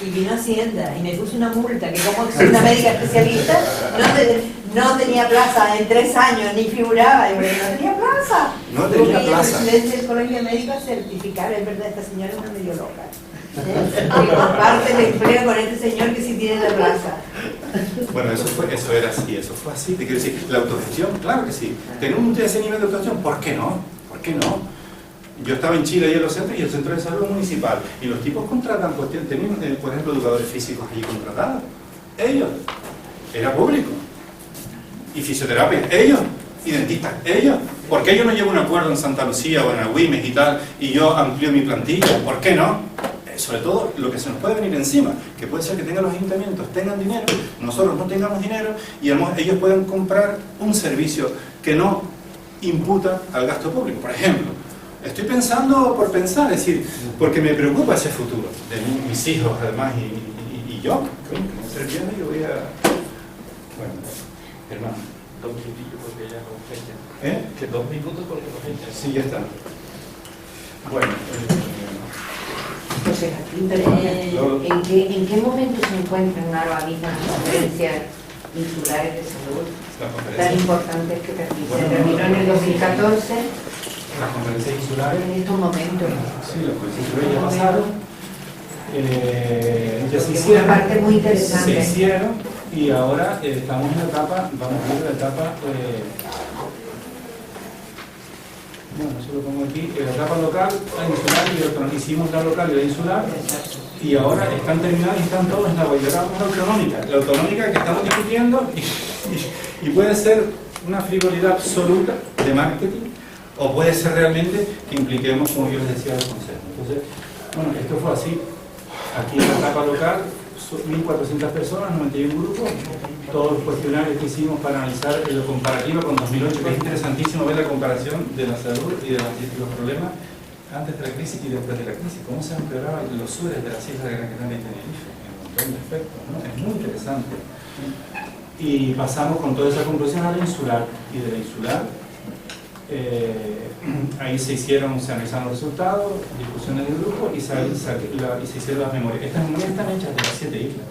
Y vino a Hacienda y me puso una multa, que como soy una médica especialista, no tenía plaza en 3 años, ni figuraba, y no tenía plaza. No tenía plaza. El presidente del Colegio de Médicos a certificar, es verdad, esta señora es una medio loca. Y comparte el empleo con este señor que sí tiene la plaza. Bueno, eso era así, eso fue así. Te quiero decir, la autogestión, claro que sí. Tenemos ese nivel de autogestión, ¿por qué no? ¿Por qué no? Yo estaba en Chile ahí en los centros y el centro de salud municipal. Y los tipos contratan, pues tenían, por ejemplo, educadores físicos allí contratados. Ellos. Era público. Y fisioterapia, ellos. Y dentistas, ellos. ¿Por qué yo no llevo un acuerdo en Santa Lucía o en Agüimes y tal y yo amplío mi plantilla? ¿Por qué no? Sobre todo lo que se nos puede venir encima, que puede ser que tengan los ayuntamientos, tengan dinero, nosotros no tengamos dinero y ellos puedan comprar un servicio que no imputa al gasto público. Por ejemplo, estoy pensando por pensar, es decir, porque me preocupa ese futuro de mis hijos además y yo, que no ser bien, yo voy a... Bueno, hermano. 2 minutillos porque ya no fecha. Que 2 minutos porque no fecha. Sí, ya está. Bueno, José Joaquín, ¿en qué momento se encuentran ahora mismo las conferencias insulares de salud tan importantes que se terminó en el 2014? Las conferencias insulares. En estos momentos. Sí, las conferencias insulares ya pasaron. Ya se hicieron. Una parte muy interesante. Se hicieron y ahora estamos en la etapa, vamos a ver la etapa. Bueno, eso lo pongo aquí, la etapa local, la insular y autonómica. Hicimos la local y la insular y ahora están terminadas y están todos en la autonómica. La autonómica que estamos discutiendo y puede ser una frivolidad absoluta de marketing o puede ser realmente que impliquemos, como yo les decía, el consejo. Entonces, bueno, esto fue así. Aquí en la etapa local, 1.400 personas, 91 grupos, todos los cuestionarios que hicimos para analizar lo comparativo con 2008, que es interesantísimo ver la comparación de la salud y de los problemas antes de la crisis y después de la crisis, cómo se empeoraban los sures de las islas de Gran Canaria y Tenerife, en un montón de aspectos, ¿no? Es muy interesante. Y pasamos con toda esa conclusión a la insular, y de la insular, ahí se analizaron los resultados, discusiones del grupo y se hicieron las memorias. Estas memorias están hechas de las 7 islas.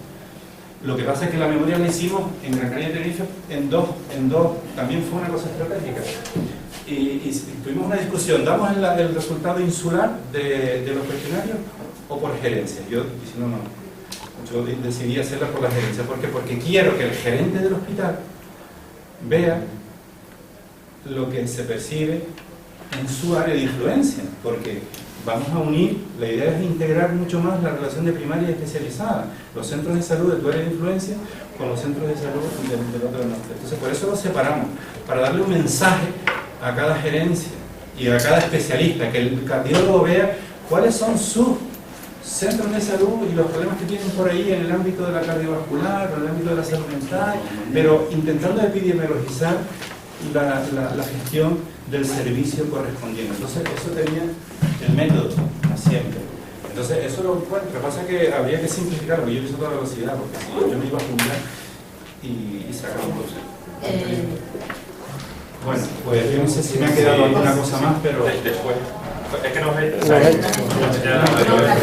Lo que pasa es que la memoria la hicimos en Gran Canaria y Tenerife en dos, también fue una cosa estratégica. Y tuvimos una discusión, ¿damos el resultado insular de los cuestionarios o por gerencia? Yo decidí hacerla por la gerencia. ¿Por qué? Porque quiero que el gerente del hospital vea lo que se percibe en su área de influencia, porque vamos a unir, la idea es integrar mucho más la relación de primaria y especializada, los centros de salud de tu área de influencia con los centros de salud del otro norte. Entonces por eso los separamos, para darle un mensaje a cada gerencia y a cada especialista, que el cardiólogo vea cuáles son sus centros de salud y los problemas que tienen por ahí en el ámbito de la cardiovascular, en el ámbito de la salud mental, pero intentando epidemiologizar la gestión del servicio correspondiente. Entonces eso tenía el método siempre. Entonces eso lo encuentro. Lo que pasa es que habría que simplificarlo, porque yo lo hice a toda velocidad, porque si yo me iba a juntar y sacar un proceso. Bueno, pues yo no sé si me ha quedado alguna cosa más, pero después. Es que nos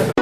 No,